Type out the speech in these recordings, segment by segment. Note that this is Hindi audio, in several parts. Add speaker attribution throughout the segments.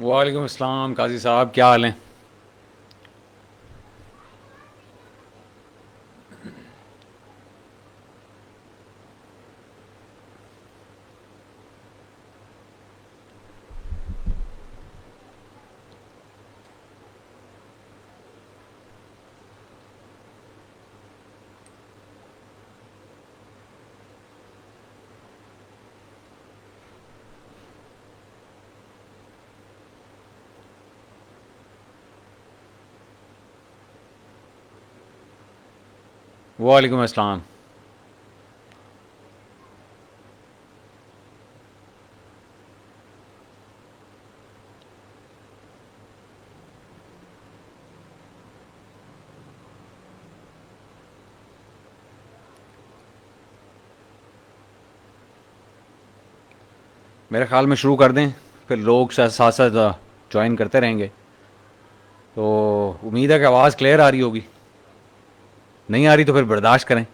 Speaker 1: वालेकुम अस्सलाम काजी साहब, क्या हाल हैं? वालेकुम अस्सलाम। मेरे ख्याल में शुरू कर दें, फिर लोग साथ साथ ज्वाइन करते रहेंगे। तो उम्मीद है कि आवाज़ क्लियर आ रही होगी। नहीं आ रही तो फिर बर्दाश्त करें।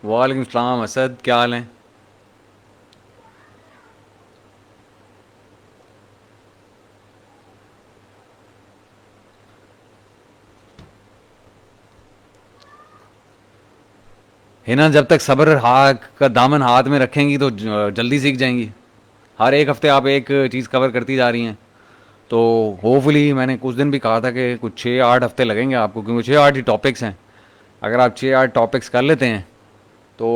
Speaker 1: वालेकुम अस्सलाम असद, क्या हाल हैं? हिना, जब तक सब्र हाथ का दामन हाथ में रखेंगी तो जल्दी सीख जाएंगी। हर एक हफ्ते आप एक चीज़ कवर करती जा रही हैं। तो होपफुली मैंने कुछ दिन भी कहा था कि कुछ 6-8 हफ्ते लगेंगे आपको, क्योंकि 6-8 ही टॉपिक्स हैं। अगर आप 6-8 टॉपिक्स कर लेते हैं तो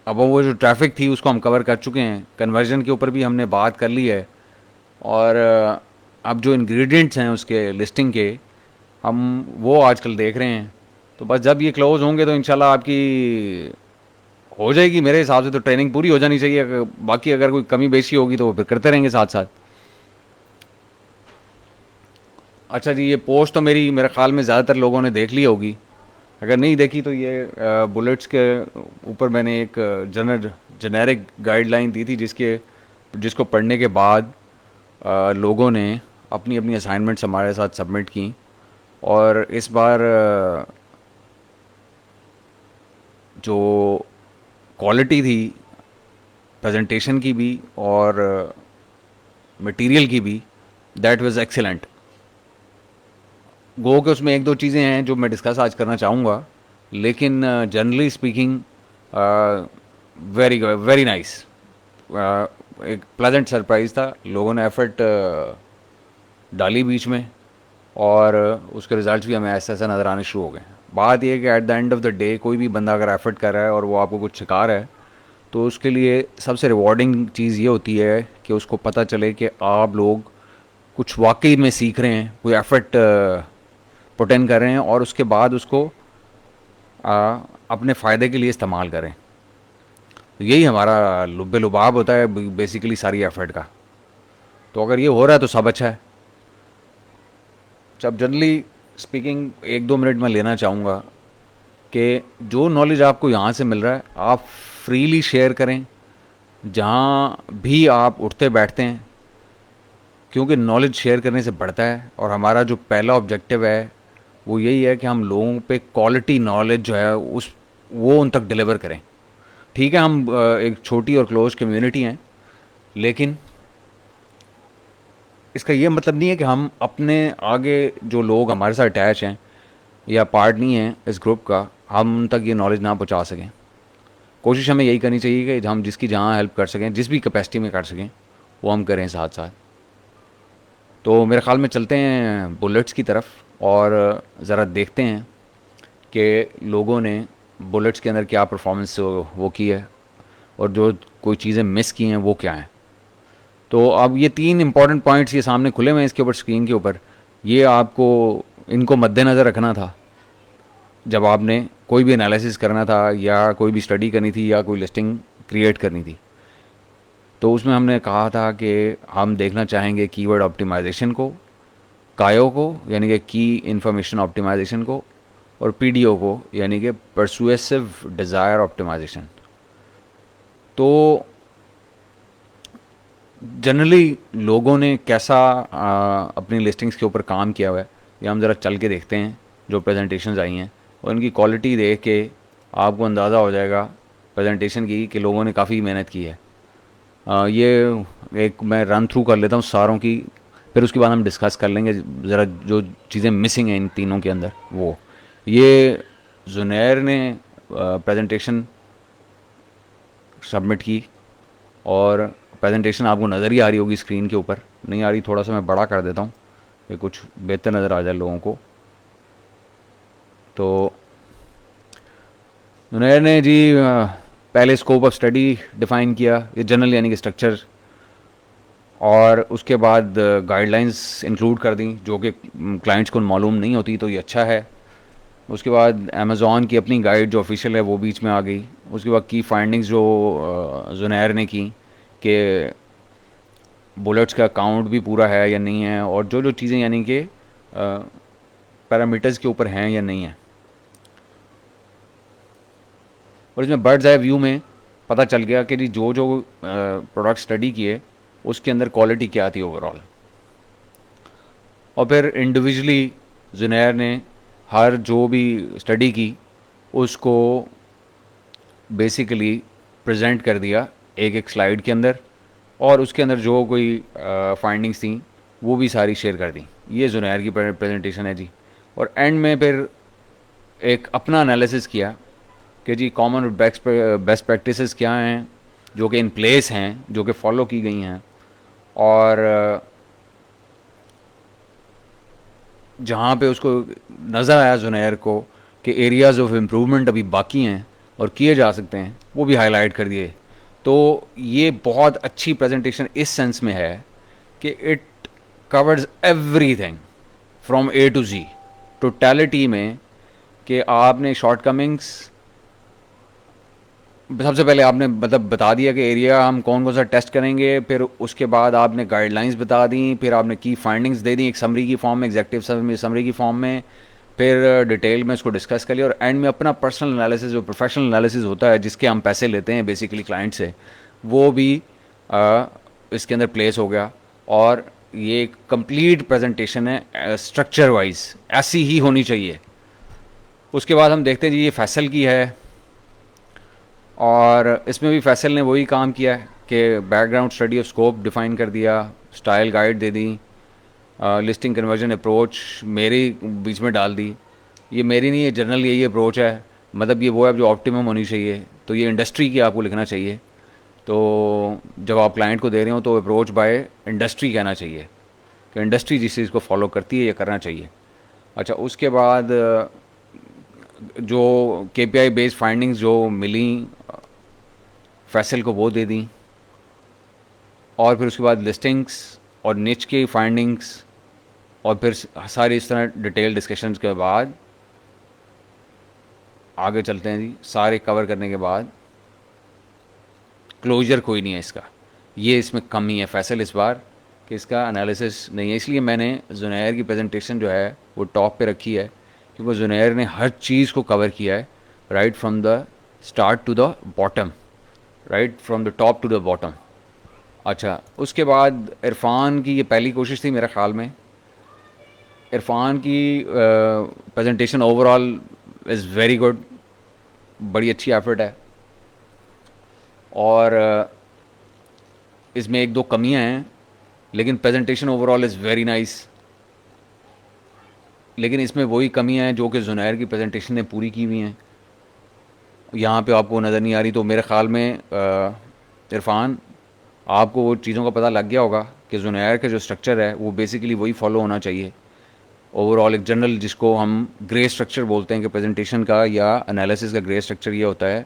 Speaker 1: अब वो जो ट्रैफिक थी उसको हम कवर कर चुके हैं। कन्वर्जन के ऊपर भी हमने बात कर ली है। और अब जो इंग्रेडिएंट्स हैं उसके लिस्टिंग के, हम वो आजकल देख रहे हैं। तो बस जब ये क्लोज होंगे तो इंशाल्लाह आपकी हो जाएगी। मेरे हिसाब से तो ट्रेनिंग पूरी हो जानी चाहिए। बाकी अगर कोई कमी बेशी होगी तो वो फिर करते रहेंगे साथ साथ। अच्छा जी, ये पोस्ट तो मेरे ख्याल में ज़्यादातर लोगों ने देख ली होगी। अगर नहीं देखी तो ये बुलेट्स के ऊपर मैंने एक जेनेरिक गाइडलाइन दी थी, जिसको पढ़ने के बाद लोगों ने अपनी अपनी असाइनमेंट्स हमारे साथ सबमिट की। और इस बार जो क्वालिटी थी प्रेजेंटेशन की भी और मटेरियल की भी, दैट वाज एक्सीलेंट। गो के उसमें एक दो चीज़ें हैं जो मैं डिस्कस आज करना चाहूँगा, लेकिन generally speaking very very nice. एक प्लेजेंट सरप्राइज़ था। लोगों ने एफर्ट डाली बीच में, और उसके रिजल्ट्स भी हमें ऐसे ऐसे नज़र आने शुरू हो गए। बात यह है कि at the end of the day कोई भी बंदा अगर एफर्ट कर रहा है और वो आपको कुछ सिखा रहा है, तो उसके लिए सबसे रिवॉर्डिंग चीज़ ये होती है कि उसको पता चले कि आप लोग कुछ वाकई में सीख रहे हैं, कोई एफर्ट पुट इन कर रहे हैं, और उसके बाद उसको अपने फ़ायदे के लिए इस्तेमाल करें। तो यही हमारा लुब्बे लुबाब होता है बेसिकली सारी एफर्ट का। तो अगर ये हो रहा है तो सब अच्छा है। जब जनरली स्पीकिंग 1-2 मिनट में लेना चाहूँगा कि जो नॉलेज आपको यहाँ से मिल रहा है आप फ्रीली शेयर करें जहाँ भी आप उठते बैठते हैं, क्योंकि नॉलेज शेयर करने से बढ़ता है। और हमारा जो पहला ऑब्जेक्टिव है वो यही है कि हम लोगों पे क्वालिटी नॉलेज जो है उस वो उन तक डिलीवर करें। ठीक है, हम एक छोटी और क्लोज कम्युनिटी हैं, लेकिन इसका ये मतलब नहीं है कि हम अपने आगे जो लोग हमारे साथ अटैच हैं या पार्ट नहीं हैं इस ग्रुप का, हम उन तक ये नॉलेज ना पहुंचा सकें। कोशिश हमें यही करनी चाहिए कि हम जिसकी जहाँ हेल्प कर सकें, जिस भी कैपेसिटी में कर सकें, वो हम करें साथ साथ। तो मेरे ख्याल में चलते हैं बुलेट्स की तरफ, और ज़रा देखते हैं कि लोगों ने बुलेट्स के अंदर क्या परफॉर्मेंस वो की है, और जो कोई चीज़ें मिस की हैं वो क्या हैं। तो अब ये 3 इंपॉर्टेंट पॉइंट्स ये सामने खुले हुए हैं इसके ऊपर, स्क्रीन के ऊपर। ये आपको इनको मद्देनज़र रखना था जब आपने कोई भी एनालिसिस करना था, या कोई भी स्टडी करनी थी, या कोई लिस्टिंग क्रिएट करनी थी। तो उसमें हमने कहा था कि हम देखना चाहेंगे कीवर्ड ऑप्टिमाइजेशन को, कायो को यानी कि की इंफॉर्मेशन ऑप्टिमाइजेशन को, और पीडीओ को यानी कि परसुएसिव डिज़ायर ऑप्टिमाइजेशन। तो जनरली लोगों ने कैसा अपनी लिस्टिंग्स के ऊपर काम किया हुआ है, ये हम ज़रा चल के देखते हैं जो प्रेजेंटेशंस आई हैं, और उनकी क्वालिटी देख के आपको अंदाज़ा हो जाएगा प्रेजेंटेशन की कि लोगों ने काफ़ी मेहनत की है। ये एक मैं रन थ्रू कर लेता हूँ सारों की, फिर उसके बाद हम डिस्कस कर लेंगे ज़रा जो चीज़ें मिसिंग हैं इन तीनों के अंदर। वो ये जुनैर ने प्रेजेंटेशन सबमिट की, और प्रेजेंटेशन आपको नज़र ही आ रही होगी स्क्रीन के ऊपर, नहीं आ रही थोड़ा सा मैं बड़ा कर देता हूँ कि कुछ बेहतर नज़र आ जाए लोगों को। तो जुनैर ने जी पहले स्कोप ऑफ स्टडी डिफ़ाइन किया, ये जनरल यानी कि स्ट्रक्चर, और उसके बाद गाइडलाइंस इंक्लूड कर दी जो कि क्लाइंट्स को मालूम नहीं होती, तो ये अच्छा है। उसके बाद अमेज़ॉन की अपनी गाइड जो ऑफिशियल है वो बीच में आ गई। उसके बाद की फाइंडिंग्स जो जुनैर ने की कि बुलेट्स का काउंट भी पूरा है या नहीं है, और जो जो चीज़ें यानी कि पैरामीटर्स के ऊपर हैं या नहीं है। और इसमें बर्ड्स आई व्यू में पता चल गया कि जी जो जो प्रोडक्ट स्टडी किए उसके अंदर क्वालिटी क्या थी ओवरऑल। और फिर इंडिविजुअली जुनैर ने हर जो भी स्टडी की उसको बेसिकली प्रेजेंट कर दिया एक एक स्लाइड के अंदर, और उसके अंदर जो कोई फाइंडिंग्स थी वो भी सारी शेयर कर दी। ये जुनैर की प्रेजेंटेशन है जी। और एंड में फिर एक अपना एनालिसिस किया कि जी कॉमन बेस्ट प्रैक्टिसेस क्या हैं जो कि इन प्लेस हैं, जो कि फॉलो की गई हैं, और जहाँ पे उसको नज़र आया जुनैर को कि एरियाज़ ऑफ इम्प्रूवमेंट अभी बाकी हैं और किए जा सकते हैं, वो भी हाईलाइट कर दिए। तो ये बहुत अच्छी प्रेजेंटेशन इस सेंस में है कि it covers everything from A to Z, totality में, कि आपने शॉर्टकमिंग्स सबसे पहले आपने मतलब बता दिया कि एरिया हम कौन कौन सा टेस्ट करेंगे, फिर उसके बाद आपने गाइडलाइंस बता दी, फिर आपने की फाइंडिंग्स दे दी एक समरी की फॉर्म में, एग्जेक्टिव समरी की फॉर्म में, फिर डिटेल में उसको डिस्कस कर लिया, और एंड में अपना पर्सनल एनालिसिस जो प्रोफेशनल एनालिसिस होता है जिसके हम पैसे लेते हैं बेसिकली क्लाइंट से, वो भी इसके अंदर प्लेस हो गया। और ये एक कंप्लीट प्रेजेंटेशन है स्ट्रक्चर वाइज, ऐसी ही होनी चाहिए। उसके बाद हम देखते हैं जी ये फैसल की है, और इसमें भी फैसल ने वही काम किया है कि background study of scope define कर दिया, स्टाइल गाइड दे दी, लिस्टिंग कन्वर्जन अप्रोच मेरी बीच में डाल दी। ये मेरी नहीं है, जनरल यही अप्रोच है, मतलब ये वो है जो ऑप्टिमम होनी चाहिए, तो ये इंडस्ट्री की आपको लिखना चाहिए। तो जब आप क्लाइंट को दे रहे हो तो अप्रोच बाय इंडस्ट्री कहना चाहिए कि इंडस्ट्री जिस चीज़ को फॉलो करती है ये करना चाहिए। अच्छा, उसके बाद जो KPI बेस्ड फाइंडिंग्स जो मिली फैसल को वो दे दी, और फिर उसके बाद लिस्टिंग्स और निच की फाइंडिंग्स, और फिर सारी इस तरह डिटेल डिस्कशंस के बाद आगे चलते हैं जी। सारे कवर करने के बाद क्लोजर कोई नहीं है इसका, ये इसमें कमी है फैसल इस बार कि इसका एनालिसिस नहीं है। इसलिए मैंने जुनैर की प्रेजेंटेशन जो है वो टॉप पे रखी है, क्योंकि जुनैर ने हर चीज़ को कवर किया है, right from the start to the bottom, right from the top to the bottom. अच्छा, उसके बाद इरफान की ये पहली कोशिश थी मेरे ख़्याल में। इरफान की presentation overall is very good, बड़ी अच्छी एफर्ट है, और इसमें एक दो कमियां हैं, लेकिन presentation overall is very nice. लेकिन इसमें वही कमियां हैं जो कि जुनैर की प्रेजेंटेशन ने पूरी की हुई हैं, यहाँ पे आपको नज़र नहीं आ रही। तो मेरे ख़्याल में इरफान आपको वो चीज़ों का पता लग गया होगा कि जुनैर का जो स्ट्रक्चर है वो बेसिकली वही फॉलो होना चाहिए ओवरऑल, एक जनरल जिसको हम ग्रे स्ट्रक्चर बोलते हैं कि प्रेजेंटेशन का या एनालिसिस का ग्रे स्ट्रक्चर ये होता है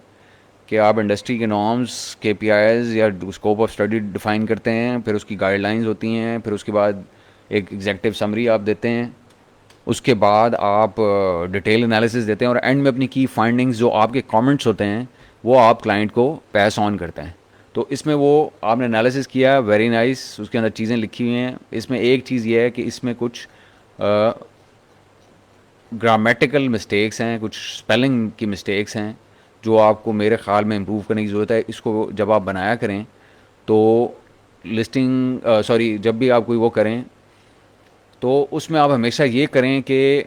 Speaker 1: कि आप इंडस्ट्री के नॉर्म्स, KPIs या स्कोप ऑफ स्टडी डिफ़ाइन करते हैं, फिर उसकी गाइडलाइंस होती हैं, फिर उसके बाद एक एग्जेक्टिव समरी आप देते हैं, उसके बाद आप डिटेल एनालिसिस देते हैं, और एंड में अपनी की फाइंडिंग्स जो आपके कमेंट्स होते हैं वो आप क्लाइंट को पैस ऑन करते हैं। तो इसमें वो आपने एनालिसिस किया, वेरी नाइस, उसके अंदर चीज़ें लिखी हुई हैं। इसमें एक चीज़ ये है कि इसमें कुछ ग्रामेटिकल मिस्टेक्स हैं, कुछ स्पेलिंग की मिस्टेक्स हैं जो आपको मेरे ख़्याल में इम्प्रूव करने की ज़रूरत है। इसको जब आप बनाया करें तो लिस्टिंग सॉरी जब भी आप कोई वो करें तो उसमें आप हमेशा ये करें कि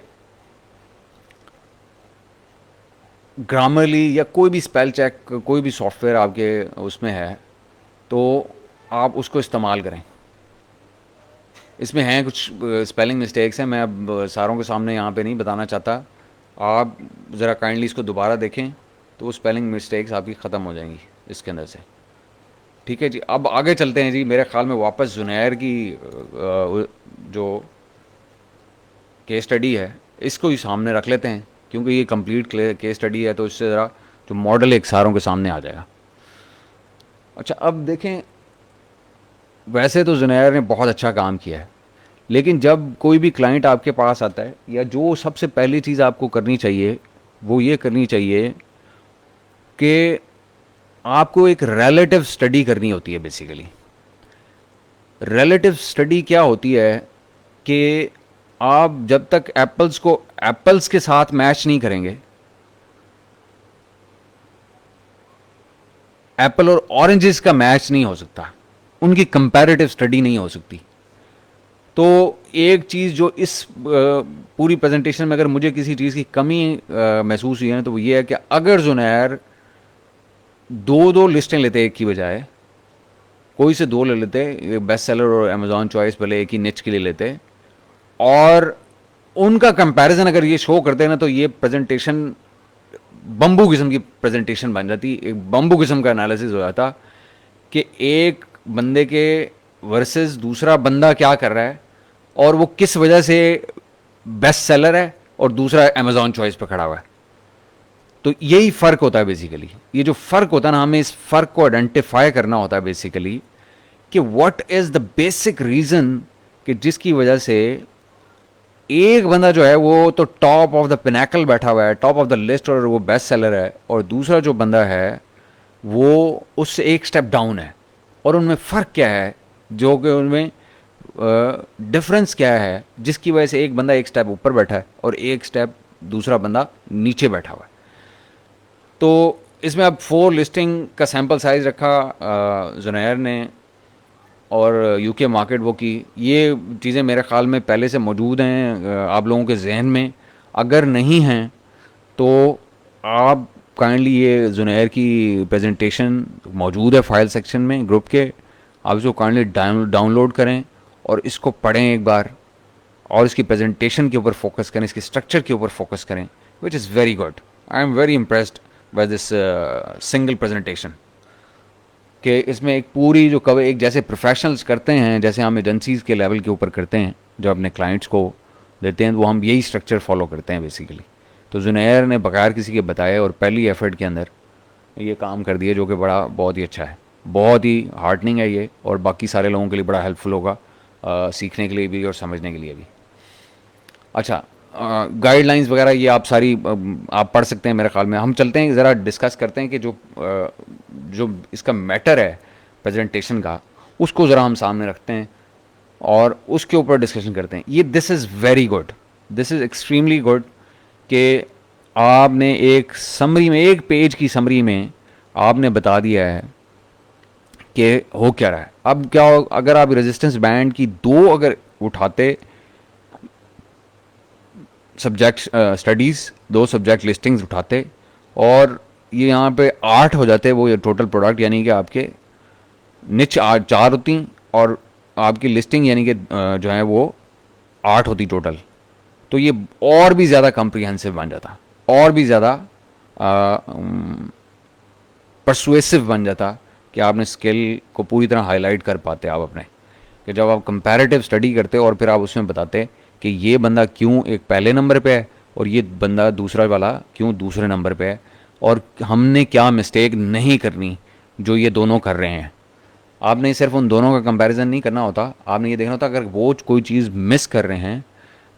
Speaker 1: ग्रामरली या कोई भी स्पेल चेक, कोई भी सॉफ्टवेयर आपके उसमें है तो आप उसको इस्तेमाल करें। इसमें हैं कुछ स्पेलिंग मिस्टेक्स हैं, मैं अब सारों के सामने यहाँ पे नहीं बताना चाहता। आप ज़रा काइंडली इसको दोबारा देखें तो वो स्पेलिंग मिस्टेक्स आपकी ख़त्म हो जाएंगी इसके अंदर से। ठीक है जी, अब आगे चलते हैं जी। मेरे ख्याल में वापस जुनैर की जो केस स्टडी है इसको ही सामने रख लेते हैं, क्योंकि ये कंप्लीट केस स्टडी है तो इससे ज़रा जो मॉडल एक सारों के सामने आ जाएगा। अच्छा, अब देखें, वैसे तो जुनैर ने बहुत अच्छा काम किया है, लेकिन जब कोई भी क्लाइंट आपके पास आता है, या जो सबसे पहली चीज़ आपको करनी चाहिए वो ये करनी चाहिए कि आपको एक रिलेटिव स्टडी करनी होती है। बेसिकली रिलेटिव स्टडी क्या होती है कि आप जब तक एप्पल्स को एप्पल्स के साथ मैच नहीं करेंगे, एप्पल और ऑरेंजेस का मैच नहीं हो सकता, उनकी कंपैरेटिव स्टडी नहीं हो सकती। तो एक चीज़ जो इस पूरी प्रेजेंटेशन में अगर मुझे किसी चीज़ की कमी महसूस हुई है ना, तो वो ये है कि अगर जुनैर दो दो लिस्टें लेते एक की बजाय, कोई से दो ले लेते, बेस्ट सेलर और अमेजॉन चॉइस भले एक ही निच के लिए लेते, और उनका कंपैरिजन अगर ये शो करते हैं ना, तो ये प्रेजेंटेशन बम्बू किस्म की प्रेजेंटेशन बन जाती, एक बम्बू किस्म का एनालिसिस हो जाता कि एक बंदे के वर्सेस दूसरा बंदा क्या कर रहा है और वो किस वजह से बेस्ट सेलर है और दूसरा अमेजॉन चॉइस पर खड़ा हुआ है। तो यही फ़र्क होता है बेसिकली। ये जो फ़र्क होता है ना, हमें इस फ़र्क को आइडेंटिफाई करना होता है बेसिकली कि what is the basic reason कि जिसकी वजह से एक बंदा जो है वो तो टॉप ऑफ द पिनैकल बैठा हुआ है, टॉप ऑफ द लिस्ट, और वो बेस्ट सेलर है, और दूसरा जो बंदा है वो उससे एक स्टेप डाउन है। और उनमें फ़र्क क्या है, जो कि उनमें डिफरेंस क्या है जिसकी वजह से एक बंदा एक स्टेप ऊपर बैठा है और एक स्टेप दूसरा बंदा नीचे बैठा हुआ है। तो इसमें अब 4 लिस्टिंग का सैम्पल साइज़ रखा जुनैर ने, और यूके मार्केट वो की। ये चीज़ें मेरे ख़्याल में पहले से मौजूद हैं आप लोगों के जहन में। अगर नहीं हैं तो आप काइंडली ये जुनैर की प्रेजेंटेशन मौजूद है फाइल सेक्शन में ग्रुप के, आप इसको काइंडली डाउनलोड करें और इसको पढ़ें एक बार, और इसकी प्रेजेंटेशन के ऊपर फोकस करें, इसके स्ट्रक्चर के ऊपर फोकस करें, विच is very good. I am very impressed by this single presentation कि इसमें एक पूरी जो कवर, एक जैसे प्रोफेशनल्स करते हैं, जैसे हम एजेंसीज़ के लेवल के ऊपर करते हैं जो अपने क्लाइंट्स को देते हैं, वो हम यही स्ट्रक्चर फॉलो करते हैं बेसिकली। तो जुनैर ने बगैर किसी के बताए और पहली एफर्ट के अंदर ये काम कर दिया, जो कि बड़ा बहुत ही अच्छा है, बहुत ही हार्टनिंग है ये, और बाकी सारे लोगों के लिए बड़ा हेल्पफुल होगा सीखने के लिए भी और समझने के लिए भी। अच्छा, गाइडलाइंस वगैरह ये आप सारी आप पढ़ सकते हैं मेरे ख्याल में। हम चलते हैं ज़रा डिस्कस करते हैं कि जो इसका मैटर है प्रेजेंटेशन का, उसको ज़रा हम सामने रखते हैं और उसके ऊपर डिस्कशन करते हैं। ये this is very good, this is extremely good कि आपने एक समरी में, एक पेज की समरी में आपने बता दिया है कि हो क्या रहा है। अब क्या अगर आप रेजिस्टेंस बैंड की दो अगर उठाते सब्जेक्ट स्टडीज़, दो सब्जेक्ट लिस्टिंग्स उठाते, और ये यहाँ पे 8 हो जाते वो ये टोटल प्रोडक्ट, यानी कि आपके निच 4 होती और आपकी लिस्टिंग यानी कि जो है वो 8 होती टोटल, तो ये और भी ज़्यादा कम्प्रीहेंसिव बन जाता, और भी ज़्यादा परसुएसिव बन जाता कि आपने स्किल को पूरी तरह हाईलाइट कर पाते आप अपने, कि जब आप कंपैरेटिव स्टडी करते और फिर आप उसमें बताते कि ये बंदा क्यों एक पहले नंबर पे है और ये बंदा दूसरा वाला क्यों दूसरे नंबर पे है, और हमने क्या मिस्टेक नहीं करनी जो ये दोनों कर रहे हैं। आपने सिर्फ उन दोनों का कंपैरिजन नहीं करना होता, आपने ये देखना होता अगर वो कोई चीज़ मिस कर रहे हैं,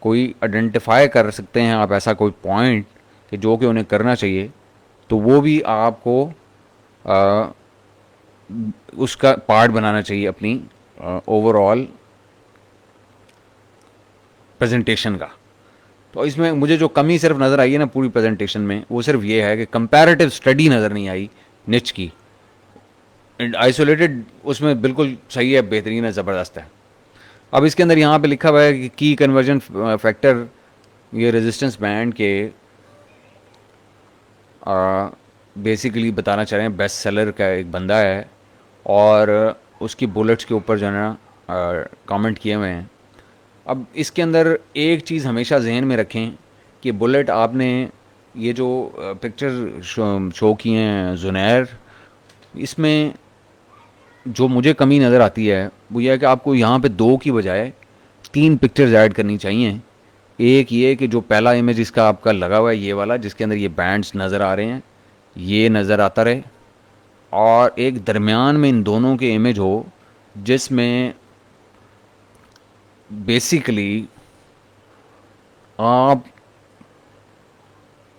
Speaker 1: कोई आइडेंटिफाई कर सकते हैं आप ऐसा कोई पॉइंट कि जो कि उन्हें करना चाहिए, तो वो भी आपको आ, उसका पार्ट बनाना चाहिए अपनी ओवरऑल प्रेजेंटेशन का। तो इसमें मुझे जो कमी सिर्फ नज़र आई है ना पूरी प्रेजेंटेशन में, वो सिर्फ ये है कि कंपैरेटिव स्टडी नज़र नहीं आई निच की। आइसोलेटेड उसमें बिल्कुल सही है, बेहतरीन है, ज़बरदस्त है। अब इसके अंदर यहाँ पे लिखा हुआ है कि की कन्वर्जन फैक्टर, ये रेजिस्टेंस बैंड के बेसिकली बताना चाह रहे हैं बेस्ट सेलर का एक बंदा है और उसकी बुलेट्स के ऊपर जो है ना कमेंट किए हुए हैं। अब इसके अंदर एक चीज़ हमेशा जहन में रखें कि बुलेट आपने ये जो पिक्चर शो किए हैं जुनैर, इसमें जो मुझे कमी नज़र आती है वो यह है कि आपको यहाँ पे 2 की बजाय 3 पिक्चर्स ऐड करनी चाहिए। एक ये कि जो पहला इमेज इसका आपका लगा हुआ है ये वाला जिसके अंदर ये बैंड्स नज़र आ रहे हैं, ये नज़र आता रहे, और एक दरमियान में इन दोनों के इमेज हो जिसमें बेसिकली आप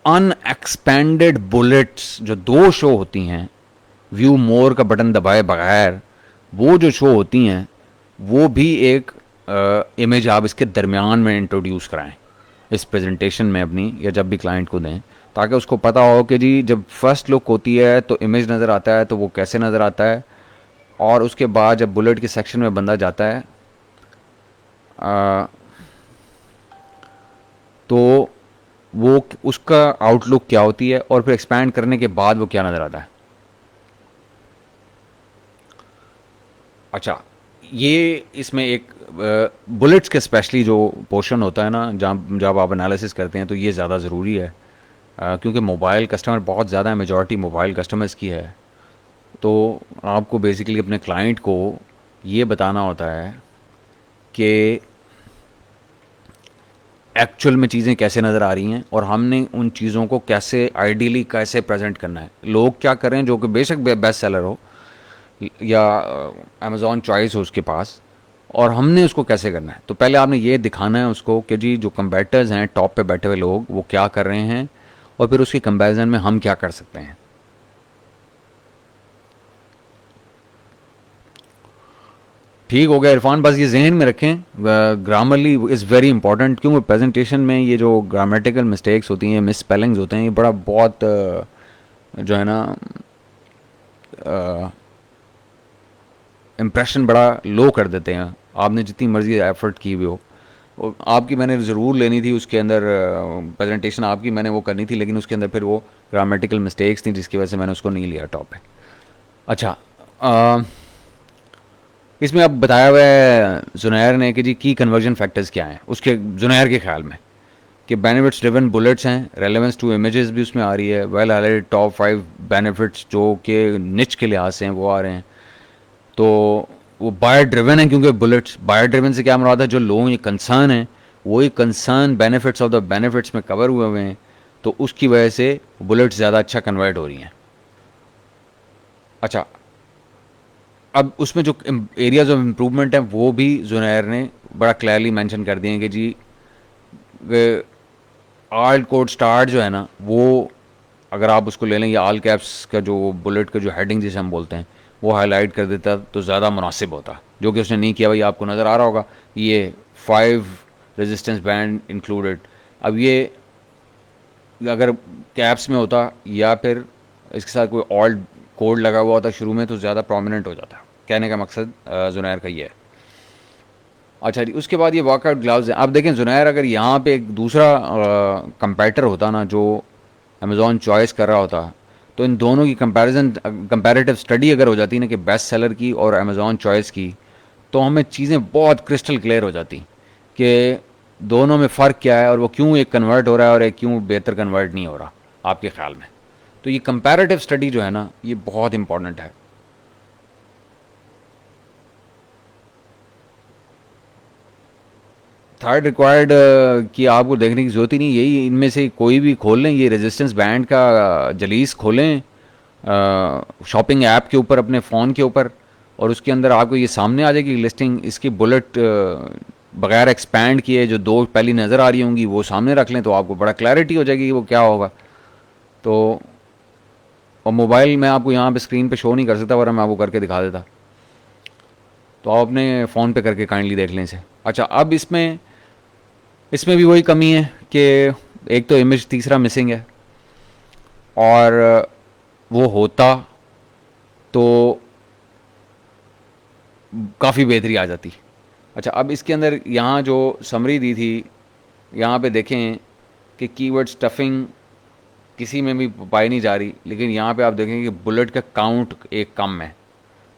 Speaker 1: अनएक्सपेंडेड बुलेट्स जो 2 शो होती हैं व्यू मोर का बटन दबाए बगैर, वो जो शो होती हैं वो भी एक इमेज आप इसके दरमियान में इंट्रोड्यूस कराएं इस प्रेजेंटेशन में अपनी, या जब भी क्लाइंट को दें, ताकि उसको पता हो कि जी जब फर्स्ट लुक होती है तो इमेज नज़र आता है तो वो कैसे नज़र आता है, और उसके बाद जब बुलेट के सेक्शन में बंदा जाता है तो वो उसका आउटलुक क्या होती है और फिर एक्सपैंड करने के बाद वो क्या नज़र आता है। अच्छा, ये इसमें एक बुलेट्स के स्पेशली जो पोर्शन होता है ना जहाँ जब आप एनालिसिस करते हैं तो ये ज़्यादा ज़रूरी है, क्योंकि मोबाइल कस्टमर बहुत ज़्यादा है, मेजॉरिटी मोबाइल कस्टमर्स की है। तो आपको बेसिकली अपने क्लाइंट को ये बताना होता है कि एक्चुअल में चीज़ें कैसे नज़र आ रही हैं और हमने उन चीज़ों को कैसे आइडियली कैसे प्रेजेंट करना है। लोग क्या कर रहे हैं जो कि बेशक बेस्ट सेलर हो या अमेज़ॉन चॉइस हो उसके पास, और हमने उसको कैसे करना है। तो पहले आपने ये दिखाना है उसको कि जी जो कंपेटर्स हैं टॉप पे बैठे हुए लोग वो क्या कर रहे हैं, और फिर उसके कंपैरिजन में हम क्या कर सकते हैं। ठीक हो गया इरफान, बस ये जहन में रखें, ग्रामरली इज़ वेरी इंपॉर्टेंट, क्योंकि प्रेजेंटेशन में ये जो ग्रामेटिकल मिस्टेक्स होती हैं, मिस स्पेलिंग्स होते हैं, ये बड़ा बहुत जो है ना इम्प्रेशन बड़ा लो कर देते हैं, आपने जितनी मर्जी एफर्ट की हुई हो। और आपकी मैंने ज़रूर लेनी थी उसके अंदर, प्रेजेंटेशन आपकी मैंने वो करनी थी, लेकिन उसके अंदर फिर वो ग्रामेटिकल मिस्टेक्स थी जिसकी वजह से मैंने उसको नहीं लिया टॉप पे। अच्छा, इसमें अब बताया हुआ है जुनैर ने कि जी की कन्वर्जन फैक्टर्स क्या हैं उसके जुनैर के ख्याल में, कि बेनिफिट्स ड्रिवन बुलेट्स हैं, रेलेवेंस टू इमेजेस भी उसमें आ रही है, वेल हाइलाइटेड टॉप 5 बेनिफिट्स जो कि निच के लिहाज से हैं वो आ रहे हैं। तो वो बायर ड्रिवन है, क्योंकि बुलेट्स बायर ड्रिवन से क्या मुराद है, जो लोग ये कंसर्न है वही concern benefits of the benefits में कवर हुए हुए हैं, तो उसकी वजह से बुलेट्स ज़्यादा अच्छा कन्वर्ट हो रही हैं। अच्छा, अब उसमें जो एरियाज ऑफ इम्प्रूवमेंट हैं वो भी जुनैर ने बड़ा क्लियरली मेंशन कर दिए हैं कि जी आल कोड स्टार्ट जो है ना वो अगर आप उसको ले लें, या आल कैप्स का जो बुलेट का जो हेडिंग जिसे हम बोलते हैं वो हाईलाइट कर देता तो ज़्यादा मुनासिब होता, जो कि उसने नहीं किया। भाई आपको नज़र आ रहा होगा ये 5 रेजिस्टेंस बैंड इंक्लूडेड। अब ये अगर कैप्स में होता या फिर इसके साथ कोई ऑल्ट कोड लगा हुआ होता शुरू में तो ज़्यादा प्रोमिनेंट हो जाता। कहने का मकसद जुनैर का ये है। अच्छा जी, उसके बाद ये वर्कआउट ग्लव्स हैं। आप देखें जुनैर अगर यहाँ पे एक दूसरा कंपैटर होता ना जो अमेज़ॉन चॉइस कर रहा होता, तो इन दोनों की कंपैरिजन कंपैरेटिव स्टडी अगर हो जाती ना कि बेस्ट सेलर की और अमेज़ॉन चॉइस की, तो हमें चीज़ें बहुत क्रिस्टल क्लियर हो जाती कि दोनों में फ़र्क क्या है और वो क्यों एक कन्वर्ट हो रहा है और एक क्यों बेहतर कन्वर्ट नहीं हो रहा आपके ख्याल में। तो ये कंपैरेटिव स्टडी जो है ना ये बहुत इंपॉर्टेंट है। थर्ड रिक्वायर्ड कि आपको देखने की ज़रूरत ही नहीं, यही इनमें से कोई भी खोल लें, ये रेजिस्टेंस बैंड का जलीस खोलें शॉपिंग ऐप के ऊपर अपने फ़ोन के ऊपर, और उसके अंदर आपको ये सामने आ जाएगी लिस्टिंग इसकी बुलेट बगैर एक्सपैंड किए जो 2 पहली नज़र आ रही होंगी वो सामने रख लें तो आपको बड़ा क्लैरिटी हो जाएगी कि वो क्या होगा। तो और मोबाइल में आपको यहाँ पे स्क्रीन पे शो नहीं कर सकता, वरना मैं आपको करके दिखा देता, तो आप अपने फ़ोन पे करके काइंडली देख लें इसे। अच्छा, अब इसमें इसमें भी वही कमी है कि एक तो इमेज तीसरा मिसिंग है, और वो होता तो काफ़ी बेहतरी आ जाती। अच्छा, अब इसके अंदर यहाँ जो समरी दी थी यहाँ पे देखें कि कीवर्ड स्टफिंग किसी में भी पाई नहीं जा रही। लेकिन यहाँ पे आप देखेंगे कि बुलेट का काउंट एक कम है।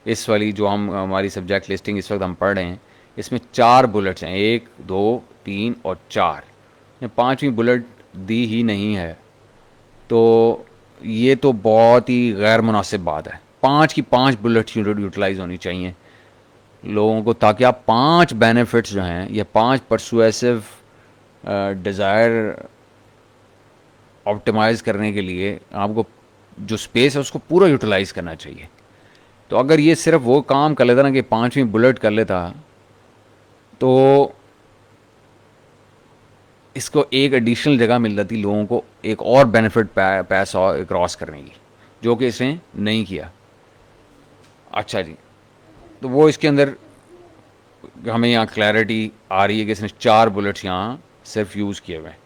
Speaker 1: इस वाली जो हम हमारी सब्जेक्ट लिस्टिंग इस वक्त हम पढ़ रहे हैं, इसमें 4 बुलेट्स हैं, 1 2 3 और 4। ये पाँचवीं बुलेट दी ही नहीं है। तो ये तो बहुत ही गैर मुनासिब बात है। 5 की 5 बुलेट्स यूटिलाइज होनी चाहिए लोगों को, ताकि आप 5 बेनिफिट्स जो हैं, ये 5 परसुएसिव डिज़ायर ऑप्टिमाइज़ करने के लिए आपको जो स्पेस है उसको पूरा यूटिलाइज़ करना चाहिए। तो अगर ये सिर्फ वो काम कर लेता ना कि 5वीं बुलेट कर लेता, तो इसको एक एडिशनल जगह मिल जाती लोगों को एक और बेनिफिट पैस क्रॉस करने की, जो कि इसने नहीं किया। अच्छा जी, तो वो इसके अंदर हमें यहाँ क्लैरिटी आ रही है कि इसने 4 बुलेट्स यहाँ सिर्फ यूज़ किए हुए हैं।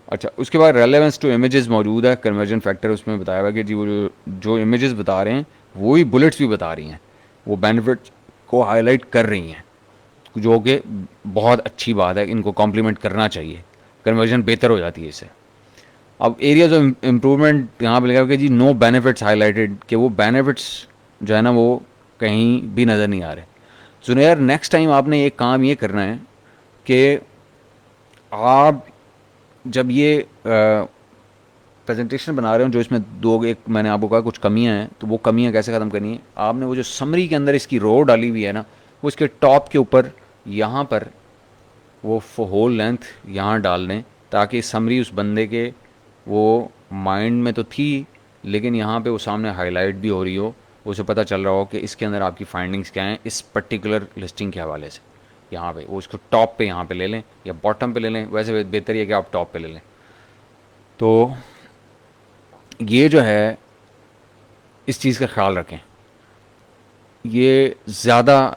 Speaker 1: अच्छा, उसके बाद रेलेवेंस टू इमेजेस मौजूद है, कन्वर्जन फैक्टर उसमें बताया हुआ है कि जी वो जो इमेजेस बता रहे हैं वही बुलेट्स भी बता रही हैं, वो बेनिफिट को हाईलाइट कर रही हैं, जो कि बहुत अच्छी बात है, इनको कॉम्प्लीमेंट करना चाहिए, कन्वर्जन बेहतर हो जाती है इससे। अब एरियाज ऑफ इम्प्रूवमेंट यहाँ पर लिखा कि जी नो बेनिफिट्स हाईलाइटेड, कि वो बेनिफिट्स जो है ना वो कहीं भी नज़र नहीं आ रहे। जुनैर, नेक्स्ट टाइम आपने एक काम ये करना है कि आप जब ये प्रेजेंटेशन बना रहे हो, जो इसमें दो एक मैंने आपको कहा कुछ कमियां हैं, तो वो कमियां कैसे ख़त्म करनी है, आपने वो जो समरी के अंदर इसकी रो डाली हुई है ना, वो इसके टॉप के ऊपर यहाँ पर वो होल लेंथ यहाँ डाल दें, ताकि समरी उस बंदे के वो माइंड में तो थी, लेकिन यहाँ पे वो सामने हाईलाइट भी हो रही हो, उसे पता चल रहा हो कि इसके अंदर आपकी फाइंडिंग्स क्या हैं इस पर्टिकुलर लिस्टिंग के हवाले से। यहाँ पे वो इसको टॉप पे यहाँ पे ले लें या बॉटम पे ले लें, वैसे बेहतर है कि आप टॉप पे ले लें। तो ये जो है इस चीज़ का ख्याल रखें, ये ज़्यादा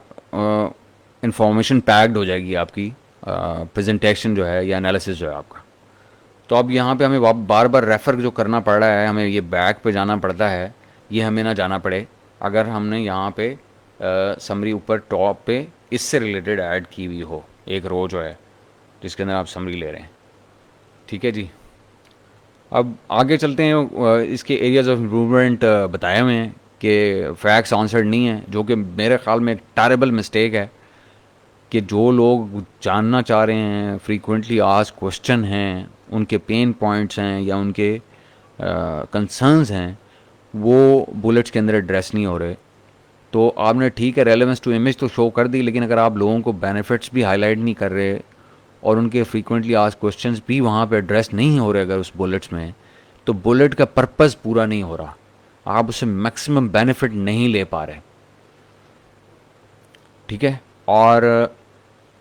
Speaker 1: इंफॉर्मेशन पैक्ड हो जाएगी आपकी प्रेजेंटेशन जो है या एनालिसिस जो है आपका। तो अब यहाँ पे हमें बार बार रेफ़र जो करना पड़ रहा है, हमें ये बैक पे जाना पड़ता है, ये हमें ना जाना पड़े अगर हमने यहाँ पे समरी ऊपर टॉप पे इससे रिलेटेड ऐड की हुई हो एक रो जो है जिसके अंदर आप समरी ले रहे हैं। ठीक है जी, अब आगे चलते हैं। इसके एरियाज ऑफ इम्प्रूवमेंट बताए हुए हैं कि फैक्ट्स आंसर्ड नहीं है, जो कि मेरे ख्याल में एक टेरेबल मिस्टेक है कि जो लोग जानना चाह रहे हैं, फ्रीक्वेंटली आस्क क्वेश्चन हैं, उनके पेन पॉइंट्स हैं या उनके कंसर्न्स हैं, वो बुलेट्स के अंदर एड्रेस नहीं हो रहे। तो आपने ठीक है रेलेवेंस टू इमेज तो शो कर दी, लेकिन अगर आप लोगों को बेनिफिट्स भी हाईलाइट नहीं कर रहे और उनके फ्रीक्वेंटली आस्क क्वेश्चंस भी वहाँ पे एड्रेस नहीं हो रहे अगर उस बुलेट्स में, तो बुलेट का पर्पस पूरा नहीं हो रहा, आप उससे मैक्सिमम बेनिफिट नहीं ले पा रहे। ठीक है, और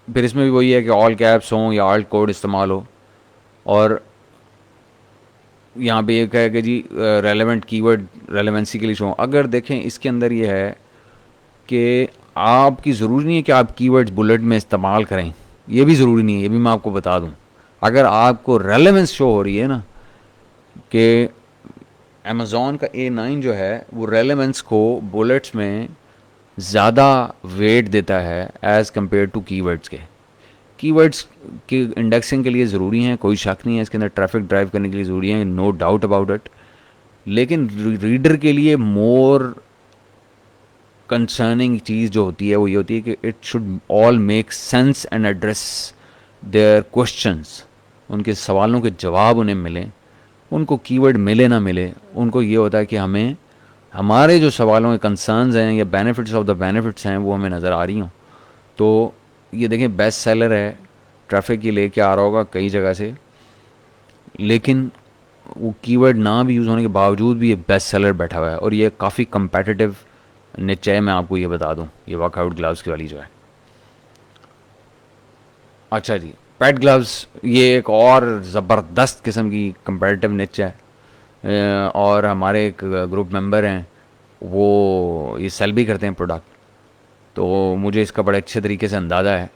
Speaker 1: फिर इसमें भी वही है कि ऑल कैप्स हों या ऑल्ट कोड इस्तेमाल हो, और यहाँ पे एक है कि जी रेलेवेंट कीवर्ड रेलेवेंसी के लिए शो। अगर देखें इसके अंदर ये है कि आपकी ज़रूरी नहीं है कि आप कीवर्ड्स बुलेट में इस्तेमाल करें, ये भी ज़रूरी नहीं है, ये भी मैं आपको बता दूं। अगर आपको रेलेवेंस शो हो रही है ना कि अमेज़ॉन का A9 जो है वो रेलेवेंस को बुलेट्स में ज़्यादा वेट देता है एज़ कम्पेयर टू कीवर्ड्स के। कीवर्ड्स की इंडेक्सिंग के लिए ज़रूरी हैं, कोई शक नहीं है, इसके अंदर ट्रैफिक ड्राइव करने के लिए ज़रूरी है, नो डाउट अबाउट इट। लेकिन रीडर के लिए मोर कंसर्निंग चीज़ जो होती है वो ये होती है कि it should all make sense and address their questions, उनके सवालों के जवाब उन्हें मिलें, उनको कीवर्ड मिले ना मिले, उनको ये होता है कि हमें हमारे जो सवालों के कंसर्न्स हैं या बेनिफिट्स ऑफ द बेनिफिट्स हैं वो हमें नज़र आ रही हों। तो ये देखें बेस्ट सेलर है, ट्रैफिक ये लेके आ रहा होगा कई जगह से, लेकिन वो कीवर्ड ना भी यूज़ होने के बावजूद भी ये बेस्ट सेलर बैठा हुआ है, और ये काफ़ी कंपेटिटिव निच है, मैं आपको ये बता दूं, ये वर्कआउट ग्लव्स की वाली जो है। अच्छा जी, पैड ग्लव्स ये एक और ज़बरदस्त किस्म की कंपेटिटिव निच है, और हमारे एक ग्रुप मेंबर हैं वो ये सेल भी करते हैं प्रोडक्ट, तो मुझे इसका बड़े अच्छे तरीके से अंदाज़ा है।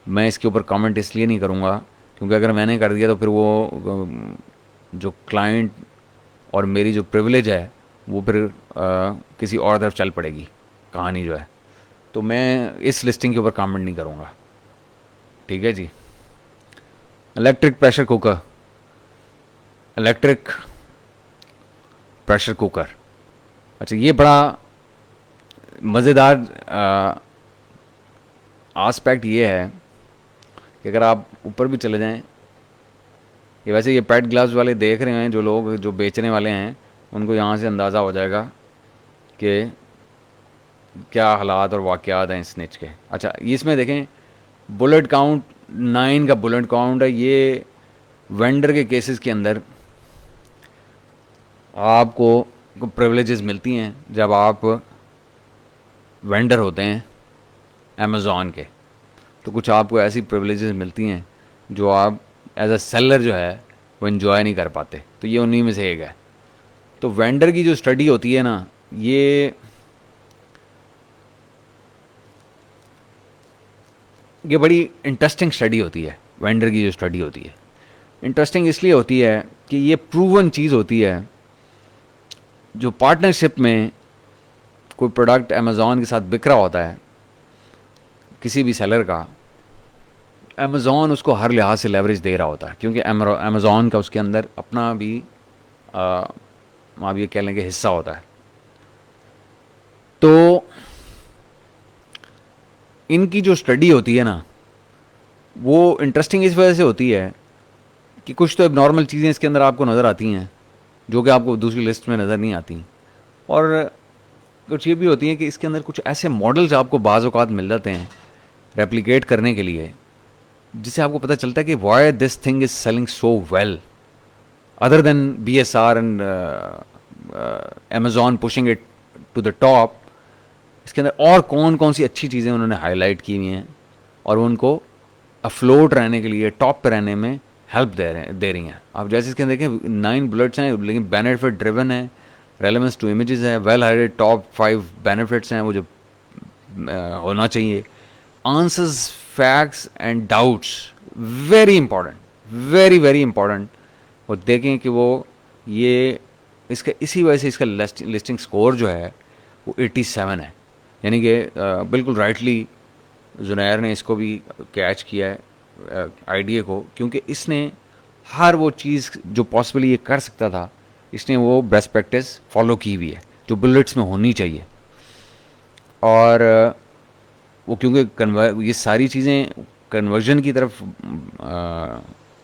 Speaker 1: मैं इसके ऊपर कमेंट इसलिए नहीं करूँगा क्योंकि अगर मैंने कर दिया तो फिर वो जो क्लाइंट और मेरी जो प्रिविलेज है वो फिर किसी और तरफ चल पड़ेगी कहानी जो है, तो मैं इस लिस्टिंग के ऊपर कमेंट नहीं करूँगा। ठीक है जी, electric pressure cooker, electric pressure cooker. अच्छा, ये बड़ा मज़ेदार आस्पेक्ट ये है कि अगर आप ऊपर भी चले जाएं, ये वैसे ये पेट ग्लास वाले देख रहे हैं जो लोग जो बेचने वाले हैं, उनको यहाँ से अंदाज़ा हो जाएगा कि क्या हालात और वाक़यात हैं स्निच के। अच्छा, इसमें देखें बुलेट काउंट 9 का बुलेट काउंट है। ये वेंडर के केसेस के अंदर आपको प्रिविलेजेस मिलती हैं जब आप वेंडर होते हैं अमेज़ॉन के, तो कुछ आपको ऐसी प्रिविलेजेस मिलती हैं जो आप एज अ सेलर जो है वो इन्जॉय नहीं कर पाते। तो ये उन्हीं में से एक है। तो वेंडर की जो स्टडी होती है ना, ये बड़ी इंटरेस्टिंग स्टडी होती है। वेंडर की जो स्टडी होती है इंटरेस्टिंग इसलिए होती है कि ये प्रूवन चीज़ होती है। जो पार्टनरशिप में कोई प्रोडक्ट अमेज़ॉन के साथ बिक रहा होता है किसी भी सेलर का, अमेज़ॉन उसको हर लिहाज से लेवरेज दे रहा होता है, क्योंकि अमेज़ॉन का उसके अंदर अपना भी आप ये कह लें कि हिस्सा होता है। तो इनकी जो स्टडी होती है ना, वो इंटरेस्टिंग इस वजह से होती है कि कुछ तो एबनॉर्मल चीज़ें इसके अंदर आपको नज़र आती हैं जो कि आपको दूसरी लिस्ट में नज़र नहीं आती, और कुछ ये भी होती हैं कि इसके अंदर कुछ ऐसे मॉडल्स आपको बाज़ औक़ात मिल जाते हैं रेप्लिकेट करने के लिए, जिससे आपको पता चलता है कि why this thing is selling so well other than BSR and Amazon pushing it to the top. इसके अंदर और कौन कौन सी अच्छी चीज़ें उन्होंने हाईलाइट की हुई हैं और उनको अफ्लोट रहने के लिए, टॉप पे रहने में हेल्प दे रही हैं। आप जैसे इसके अंदर देखें 9 बुलेट्स हैं, लेकिन बेनिफिट ड्रिवन है, रेलेवेंस टू इमेजेस है, वेल हाइडेड टॉप 5 बेनिफिट्स हैं वो जो होना चाहिए, answers facts and doubts, very important, very very important. और देखें कि वो ये इसका इसी वजह से इसका लिस्टिंग स्कोर जो है वो 87 है, यानी कि बिल्कुल राइटली जुनैर ने इसको भी कैच किया है आइडिया को, क्योंकि इसने हर वो चीज़ जो पॉसिबली ये कर सकता था, इसने वो बेस्ट प्रैक्टिस फॉलो की हुई है जो बुलेट्स में होनी चाहिए। और वो क्योंकि ये सारी चीज़ें कन्वर्जन की तरफ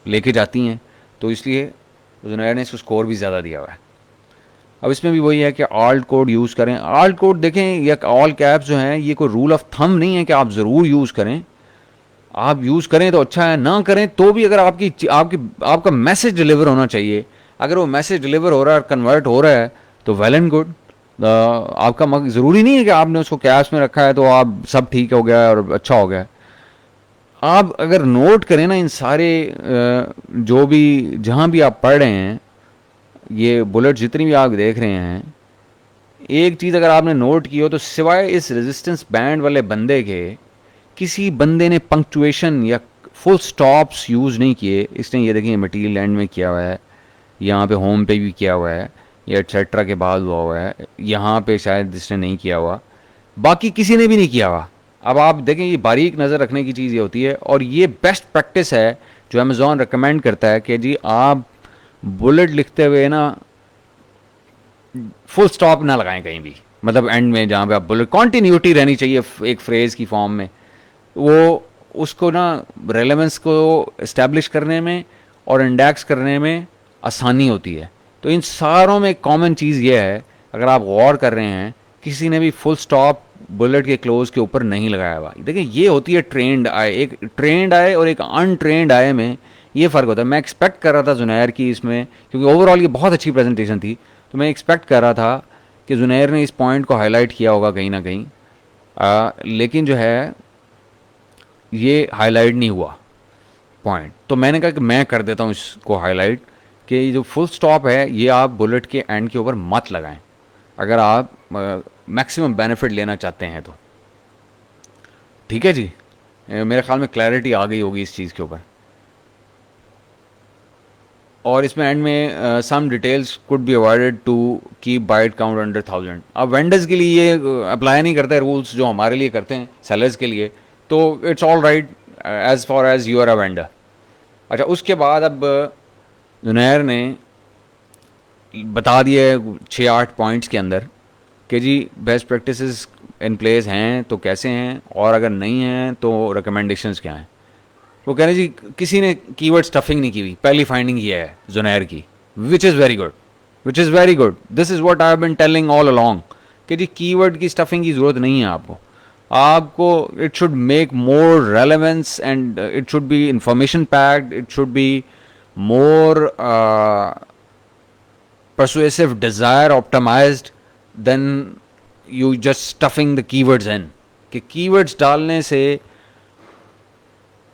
Speaker 1: लेके जाती हैं, तो इसलिए जुनैर ने इसको स्कोर भी ज़्यादा दिया हुआ है। अब इसमें भी वही है कि ऑल्ट कोड यूज़ करें। ऑल्ट कोड देखें या ऑल कैप्स जो हैं, ये कोई रूल ऑफ थंब नहीं है कि आप ज़रूर यूज़ करें। आप यूज़ करें तो अच्छा है, ना करें तो भी अगर आपका मैसेज डिलीवर होना चाहिए, अगर वो मैसेज डिलीवर हो रहा है, कन्वर्ट हो रहा है, तो वेल एंड गुड। आपका ज़रूरी नहीं है कि आपने उसको कैप्स में रखा है तो आप सब ठीक हो गया और अच्छा हो गया। आप अगर नोट करें ना इन सारे जो भी जहाँ भी आप पढ़ रहे हैं, ये बुलेट जितनी भी आप देख रहे हैं, एक चीज़ अगर आपने नोट की हो तो सिवाय इस रेजिस्टेंस बैंड वाले बंदे के किसी बंदे ने पंक्चुएशन या फुल स्टॉप्स यूज़ नहीं किए। इसने ये देखिए मटीरियल एंड में किया हुआ है, यहाँ पे होम पे भी किया हुआ है, या एटसेट्रा के बाद हुआ है, यहाँ पे शायद इसने नहीं किया हुआ, बाकी किसी ने भी नहीं किया हुआ। अब आप देखें, ये बारीक नज़र रखने की चीज़ ये होती है, और ये बेस्ट प्रैक्टिस है जो अमेज़ॉन रिकमेंड करता है कि जी आप बुलेट लिखते हुए ना फुल स्टॉप ना लगाएं कहीं भी, मतलब एंड में जहाँ पे आप बुलेट, कॉन्टीन्यूटी रहनी चाहिए एक फ्रेज़ की फॉर्म में। वो उसको ना रेलेवेंस को इस्टेब्लिश करने में और इंडेक्स करने में आसानी होती है। तो इन सारों में एक कॉमन चीज़ ये है, अगर आप गौर कर रहे हैं, किसी ने भी फुल स्टॉप बुलेट के क्लोज के ऊपर नहीं लगाया हुआ। देखिए ये होती है ट्रेंड आई, एक ट्रेंड आई और एक अनट्रेंड आई में ये फ़र्क होता है। मैं एक्सपेक्ट कर रहा था जुनैर की इसमें, क्योंकि ओवरऑल ये बहुत अच्छी प्रेजेंटेशन थी, तो मैं एक्सपेक्ट कर रहा था कि जुनैर ने इस पॉइंट को हाईलाइट किया होगा कहीं ना कहीं, लेकिन जो है ये हाईलाइट नहीं हुआ पॉइंट। तो मैंने कहा कि मैं कर देता हूँ इसको हाईलाइट, कि ये जो फुल स्टॉप है ये आप बुलेट के एंड के ऊपर मत लगाएं अगर आप मैक्सिमम बेनिफिट लेना चाहते हैं तो। ठीक है जी, मेरे ख्याल में क्लैरिटी आ गई होगी इस चीज़ के ऊपर। और इसमें एंड में some details could be avoided to keep byte count under 1000। अब वेंडर्स के लिए ये अप्लाई नहीं करते रूल्स जो हमारे लिए करते हैं सेलर्स के लिए, तो it's all right as far as you are a vendor. अच्छा, उसके बाद अब जुनैर ने बता दिया है 6-8 पॉइंट्स के अंदर कि जी बेस्ट प्रैक्टिसेस इन प्लेस हैं तो कैसे हैं, और अगर नहीं हैं तो रिकमेंडेशंस क्या हैं। वो कह रहे हैं जी किसी ने कीवर्ड स्टफिंग नहीं की हुई, पहली फाइंडिंग ये है जुनैर की, which is very good, which is very good. This is what I have been telling all along कि जी कीवर्ड की स्टफिंग की ज़रूरत नहीं है आपको। आपको it should make more relevance and it should be information packed, it should be more persuasive, desire optimized than you just stuffing the keywords in। कि keywords डालने से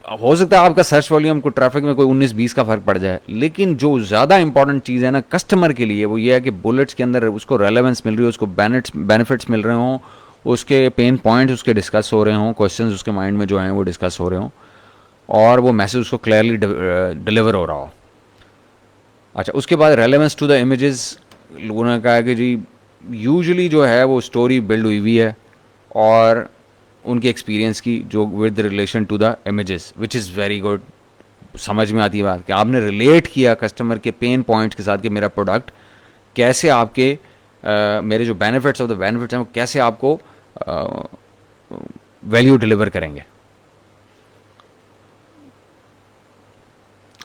Speaker 1: हो सकता है आपका सर्च वॉल्यूम को ट्रैफिक में कोई 19-20 का फर्क पड़ जाए, लेकिन जो ज़्यादा इंपॉर्टेंट चीज़ है ना कस्टमर के लिए वो ये है कि बुलेट्स के अंदर उसको रेलेवेंस मिल रही हो, उसको बेनिफिट्स मिल रहे हों, उसके पेन पॉइंट्स उसके डिस्कस हो रहे हों, क्वेश्चंस उसके माइंड में जो हैं वो डिस्कस हो रहे हों, और वो मैसेज उसको क्लियरली डिलीवर हो रहा हो। अच्छा, उसके बाद रेलेवेंस टू द इमेजेस, लोगों ने कहा कि जी यूजुअली जो है वो स्टोरी बिल्ड हुई हुई है और उनके एक्सपीरियंस की जो with relation to the images, which is very good. समझ में आती है बात कि आपने रिलेट किया कस्टमर के पेन पॉइंट्स के साथ कि मेरा प्रोडक्ट कैसे आपके मेरे जो बेनिफिट्स ऑफ द बेनिफिट्स हैं वो कैसे आपको वैल्यू डिलीवर करेंगे।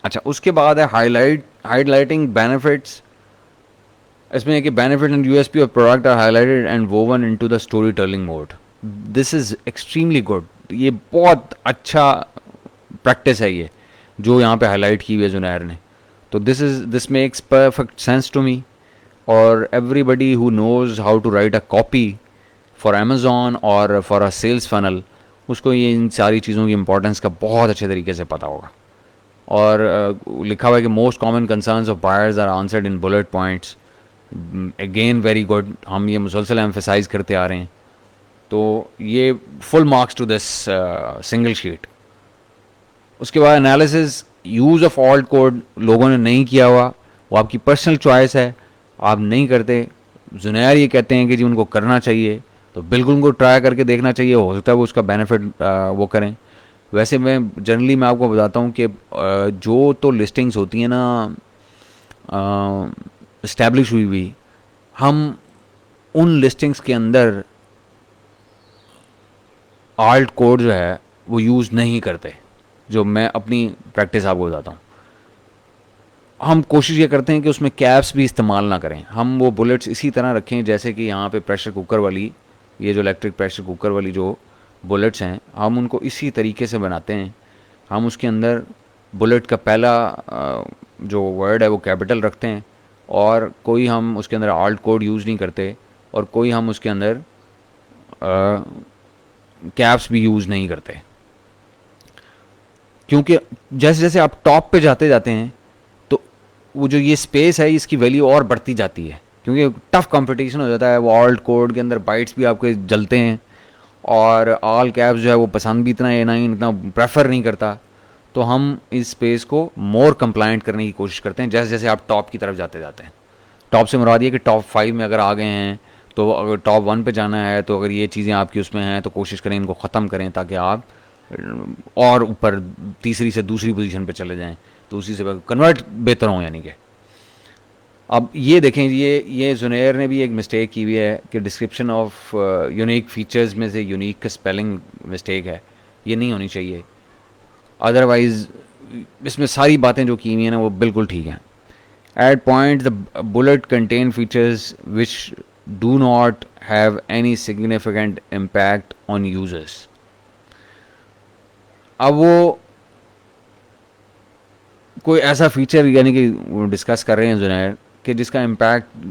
Speaker 1: अच्छा, उसके बाद है हाईलाइटिंग बेनिफिट्स। इसमें कि benefit and USP of product are highlighted and woven into the story telling mode. This is extremely good. ये बहुत अच्छा प्रैक्टिस है ये जो यहाँ पे हाईलाइट की हुई है जुनैर ने। तो this makes perfect sense to me. और everybody who knows how to write a copy for Amazon और फॉर अ सेल्स फनल, उसको ये इन सारी चीज़ों की इंपॉर्टेंस का बहुत अच्छे तरीके से पता होगा। और लिखा हुआ है कि most common concerns of buyers are answered in bullet points. Again very good, हम ये मुसलसल एम्फेसाइज करते आ रहे हैं। तो ये full marks to this single sheet. उसके बाद analysis, use of alt code लोगों ने नहीं किया हुआ, वो आपकी पर्सनल चॉइस है, आप नहीं करते। जुनैर ये कहते हैं कि जी उनको करना चाहिए, तो बिल्कुल उनको ट्राई करके देखना चाहिए, हो सकता है वो उसका बेनिफिट वो करें। वैसे मैं आपको बताता हूँ कि जो तो लिस्टिंग्स होती हैं ना इस्टेब्लिश हुई हुई, हम उन लिस्टिंग्स के अंदर आल्ट कोड जो है वो यूज़ नहीं करते। जो मैं अपनी प्रैक्टिस आपको बताता हूँ, हम कोशिश ये करते हैं कि उसमें कैप्स भी इस्तेमाल ना करें। हम वो बुलेट्स इसी तरह रखें जैसे कि यहाँ पे प्रेशर कुकर वाली, ये जो इलेक्ट्रिक प्रेशर कुकर वाली जो बुलेट्स हैं, हम उनको इसी तरीके से बनाते हैं। हम उसके अंदर बुलेट का पहला जो वर्ड है वो कैपिटल रखते हैं, और कोई हम उसके अंदर आल्ट कोड यूज़ नहीं करते, और कोई हम उसके अंदर कैप्स भी यूज़ नहीं करते। क्योंकि जैसे जैसे आप टॉप पे जाते जाते हैं तो वो जो ये स्पेस है इसकी वैल्यू और बढ़ती जाती है, क्योंकि टफ कंपटीशन हो जाता है। वो ऑल्ट कोड के अंदर बाइट्स भी आपके जलते हैं, और ऑल कैप्स जो है वो पसंद भी इतना नहीं इतना प्रेफर नहीं करता। तो हम इस स्पेस को मोर कंप्लाइंट करने की कोशिश करते हैं जैसे जैसे आप टॉप की तरफ जाते जाते हैं। टॉप से मुराद ये कि टॉप 5 में अगर आ गए हैं तो अगर टॉप 1 पे जाना है तो अगर ये चीज़ें आपकी उसमें हैं तो कोशिश करें इनको ख़त्म करें ताकि आप और ऊपर तीसरी से दूसरी पोजीशन पे चले जाएं, तो उसी से कन्वर्ट बेहतर हों। यानी कि अब ये देखें, ये जुनैर ने भी एक मिस्टेक की हुई है कि डिस्क्रिप्शन ऑफ यूनिक फीचर्स में से यूनिक का स्पेलिंग मिस्टेक है, ये नहीं होनी चाहिए। अदरवाइज़ इसमें सारी बातें जो की हुई हैं ना वो बिल्कुल ठीक हैं। Eight point the bullet contain features which do not have any significant impact on users. अब वो कोई ऐसा फीचर यानी कि डिस्कस कर रहे हैं जुनैर कि जिसका इम्पैक्ट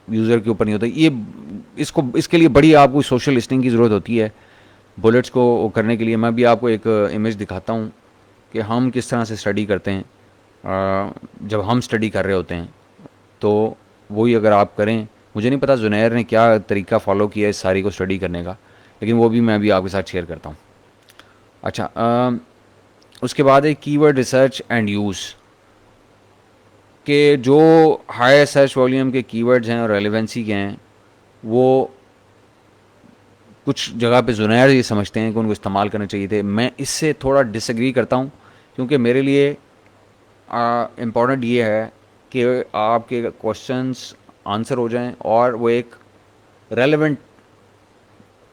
Speaker 1: यूज़र के ऊपर नहीं होता। ये इसके लिए बड़ी आपको सोशल लिस्टिंग की ज़रूरत होती है बुलेट्स को करने के लिए। मैं भी आपको एक इमेज दिखाता हूँ कि हम किस तरह से स्टडी करते हैं। जब हम स्टडी कर रहे होते हैं तो वही अगर आप करें, मुझे नहीं पता जुनैर ने क्या तरीका फ़ॉलो किया इस सारी को स्टडी करने का, लेकिन वो भी मैं भी आपके साथ शेयर करता हूँ। अच्छा, उसके बाद है कीवर्ड रिसर्च एंड यूज़ के जो हाई सर्च वॉल्यूम के कीवर्ड्स हैं और रेलेवेंसी के हैं, वो कुछ जगह पे जुनैर ये समझते हैं कि उनको इस्तेमाल करने चाहिए थे। मैं इससे थोड़ा डिसएग्री करता हूँ, क्योंकि मेरे लिए इम्पॉर्टेंट ये है कि आपके क्वेश्चंस आंसर हो जाएं और वो एक रेलेवेंट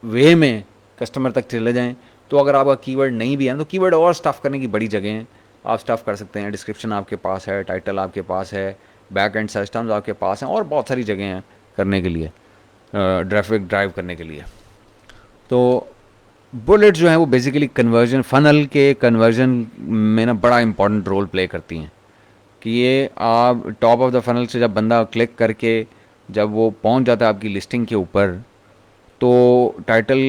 Speaker 1: वे में कस्टमर तक चले जाएं। तो अगर आपका कीवर्ड नहीं भी है ना, तो कीवर्ड और स्टफ़ करने की बड़ी जगह हैं, आप स्टफ़ कर सकते हैं। डिस्क्रिप्शन आपके पास है, टाइटल आपके पास है, बैक एंड सिस्टम्स आपके पास हैं, और बहुत सारी जगह हैं करने के लिए, ट्रैफिक ड्राइव करने के लिए। तो बुलेट जो है वो बेसिकली कन्वर्जन, फनल के कन्वर्जन में ना बड़ा इंपॉर्टेंट रोल प्ले करती हैं। कि ये आप टॉप ऑफ द फनल से जब बंदा क्लिक करके जब वो पहुंच जाता है आपकी लिस्टिंग के ऊपर, तो टाइटल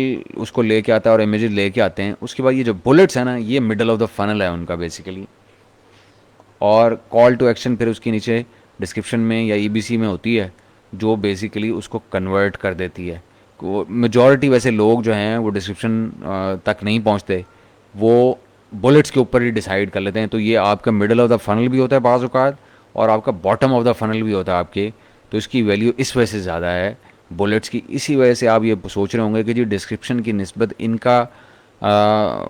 Speaker 1: उसको लेके आता है और इमेजेस लेके आते हैं। उसके बाद ये जो बुलेट्स हैं ना, ये मिडल ऑफ द फनल है उनका बेसिकली। और कॉल टू एक्शन फिर उसके नीचे डिस्क्रिप्शन में या ईबीसी में होती है, जो बेसिकली उसको कन्वर्ट कर देती है। मेजॉरिटी वैसे लोग जो हैं वो डिस्क्रिप्शन तक नहीं पहुंचते, वो बुलेट्स के ऊपर ही डिसाइड कर लेते हैं। तो ये आपका मिडल ऑफ द फनल भी होता है बाज़ औक़ात, और आपका बॉटम ऑफ द फनल भी होता है आपके। तो इसकी वैल्यू इस वजह से ज़्यादा है बुलेट्स की। इसी वजह से आप ये सोच रहे होंगे कि जी डिस्क्रिप्शन की निस्बत इनका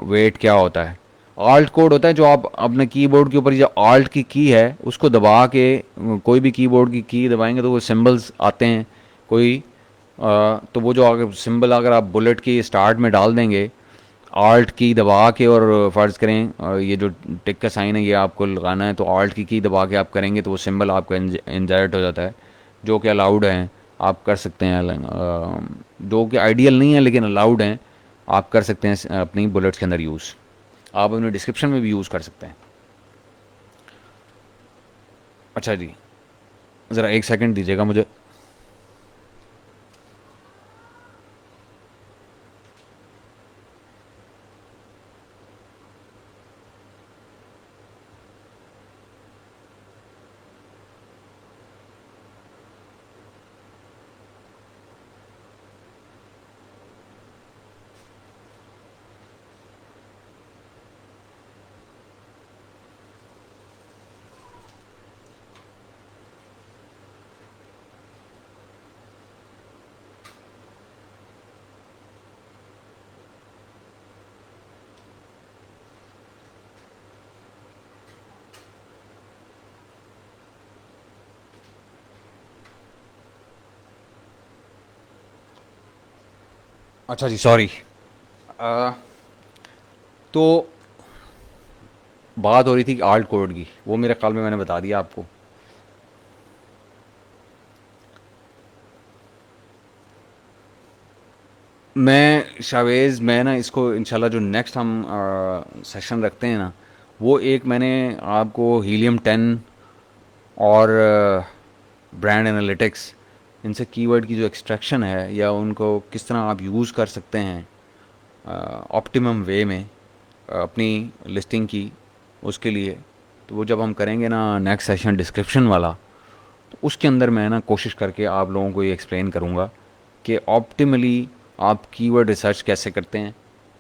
Speaker 1: वेट क्या होता है। आल्ट कोड होता है, जो आप अपने कीबोर्ड के ऊपर जो आल्ट की है उसको दबा के, कोई भी कीबोर्ड की दबाएंगे तो वो सिंबल्स आते हैं कोई, तो वो जो अगर सिंबल अगर आप बुलेट की स्टार्ट में डाल देंगे आल्ट की दबा के, और फ़र्ज़ करें ये जो टिक का साइन है ये आपको लगाना है, तो आल्ट की दबा के आप करेंगे तो वो सिंबल आपका इंजर्ट हो जाता है, जो कि अलाउड है, आप कर सकते हैं। जो कि आइडियल नहीं है लेकिन अलाउड हैं, आप कर सकते हैं अपनी बुलेट्स के अंदर यूज़। आप अपने डिस्क्रिप्शन में भी यूज़ कर सकते हैं। अच्छा जी, ज़रा एक सेकंड दीजिएगा मुझे। अच्छा जी, सॉरी। तो बात हो रही थी आल्ट कोड की, वो मेरे ख्याल में मैंने बता दिया आपको। मैं ना इसको इंशाल्लाह जो नेक्स्ट हम सेशन रखते हैं ना, वो एक मैंने आपको हीलियम 10 और ब्रांड एनालिटिक्स, इनसे कीवर्ड की जो एक्सट्रैक्शन है या उनको किस तरह आप यूज़ कर सकते हैं ऑप्टिमम वे में अपनी लिस्टिंग की, उसके लिए। तो वो जब हम करेंगे ना नेक्स्ट सेशन डिस्क्रिप्शन वाला, तो उसके अंदर मैं ना कोशिश करके आप लोगों को ये एक्सप्लेन करूँगा कि ऑप्टिमली आप कीवर्ड रिसर्च कैसे करते हैं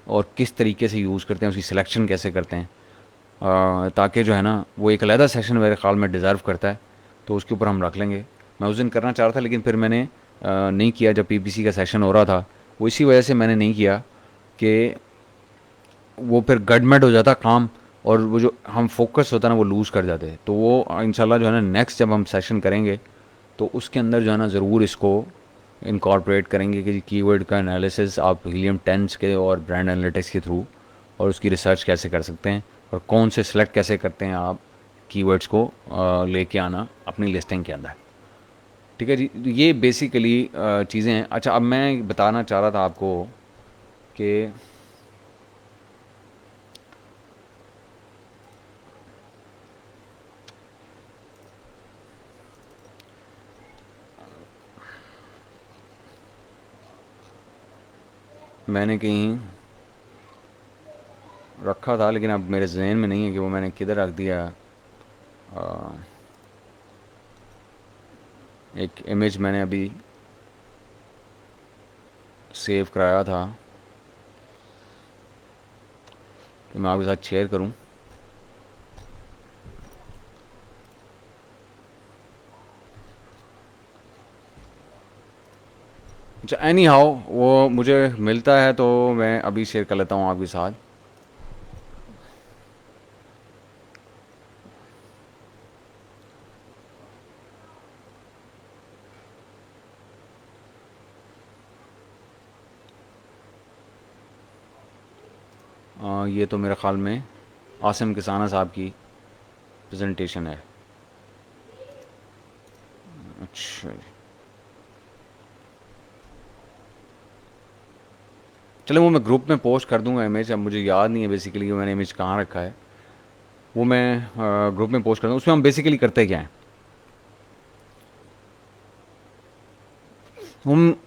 Speaker 1: और किस तरीके से यूज़ करते हैं, उसकी सिलेक्शन कैसे करते हैं, ताकि जो है ना वो एक अलहदा सेशन मेरे ख्याल में डिज़र्व करता है। तो उसके ऊपर हम रख लेंगे। मैं उस दिन करना चाह रहा था लेकिन फिर मैंने नहीं किया जब पीपीसी का सेशन हो रहा था। वो इसी वजह से मैंने नहीं किया कि वो फिर गडमेड हो जाता काम, और वो जो हम फोकस होता है ना वो लूज़ कर जाते। तो वो इंशाल्लाह जो है ना नेक्स्ट जब हम सेशन करेंगे तो उसके अंदर जो है ना ज़रूर इसको इनकॉर्पोरेट करेंगे कि कीवर्ड का एनालिसिस आप हीलियम 10 के और ब्रांड एनालिटिक्स के थ्रू, और उसकी रिसर्च कैसे कर सकते हैं, और कौन से सिलेक्ट कैसे करते हैं आप कीवर्ड्स को लेके आना अपनी लिस्टिंग के अंदर। ठीक है जी, ये बेसिकली चीज़ें हैं। अच्छा, अब मैं बताना चाह रहा था आपको कि मैंने कहीं रखा था लेकिन अब मेरे जहन में नहीं है कि वो मैंने किधर रख दिया। एक इमेज मैंने अभी सेव कराया था कि मैं आपके साथ शेयर करूं। अच्छा, एनी हाउ वो मुझे मिलता है तो मैं अभी शेयर कर लेता हूँ आपके साथ। ये तो मेरे ख़्याल में आसिम किसाना साहब की प्रेजेंटेशन है। अच्छा, चलो वो मैं ग्रुप में पोस्ट कर दूंगा इमेज। अब मुझे याद नहीं है बेसिकली कि मैंने इमेज कहाँ रखा है। वो मैं ग्रुप में पोस्ट कर दूँ। उसमें हम बेसिकली करते क्या हैं,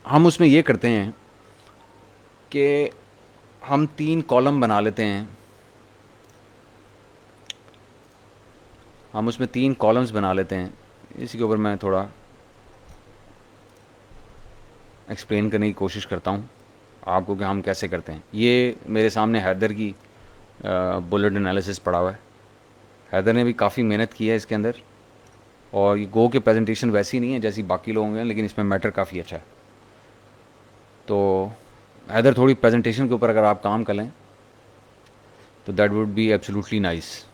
Speaker 1: हम उसमें ये करते हैं कि हम 3 कॉलम बना लेते हैं। हम उसमें 3 कॉलम्स बना लेते हैं। इसी के ऊपर मैं थोड़ा एक्सप्लेन करने की कोशिश करता हूँ आपको कि हम कैसे करते हैं। ये मेरे सामने हैदर की बुलेट एनालिसिस पड़ा हुआ है। हैदर ने भी काफ़ी मेहनत की है इसके अंदर, और ये गो के प्रेजेंटेशन वैसी नहीं है जैसी बाकी लोग हैं, लेकिन इसमें मैटर काफ़ी अच्छा है। तो हैदर थोड़ी प्रेजेंटेशन के ऊपर अगर आप काम कर लें तो that would be absolutely nice.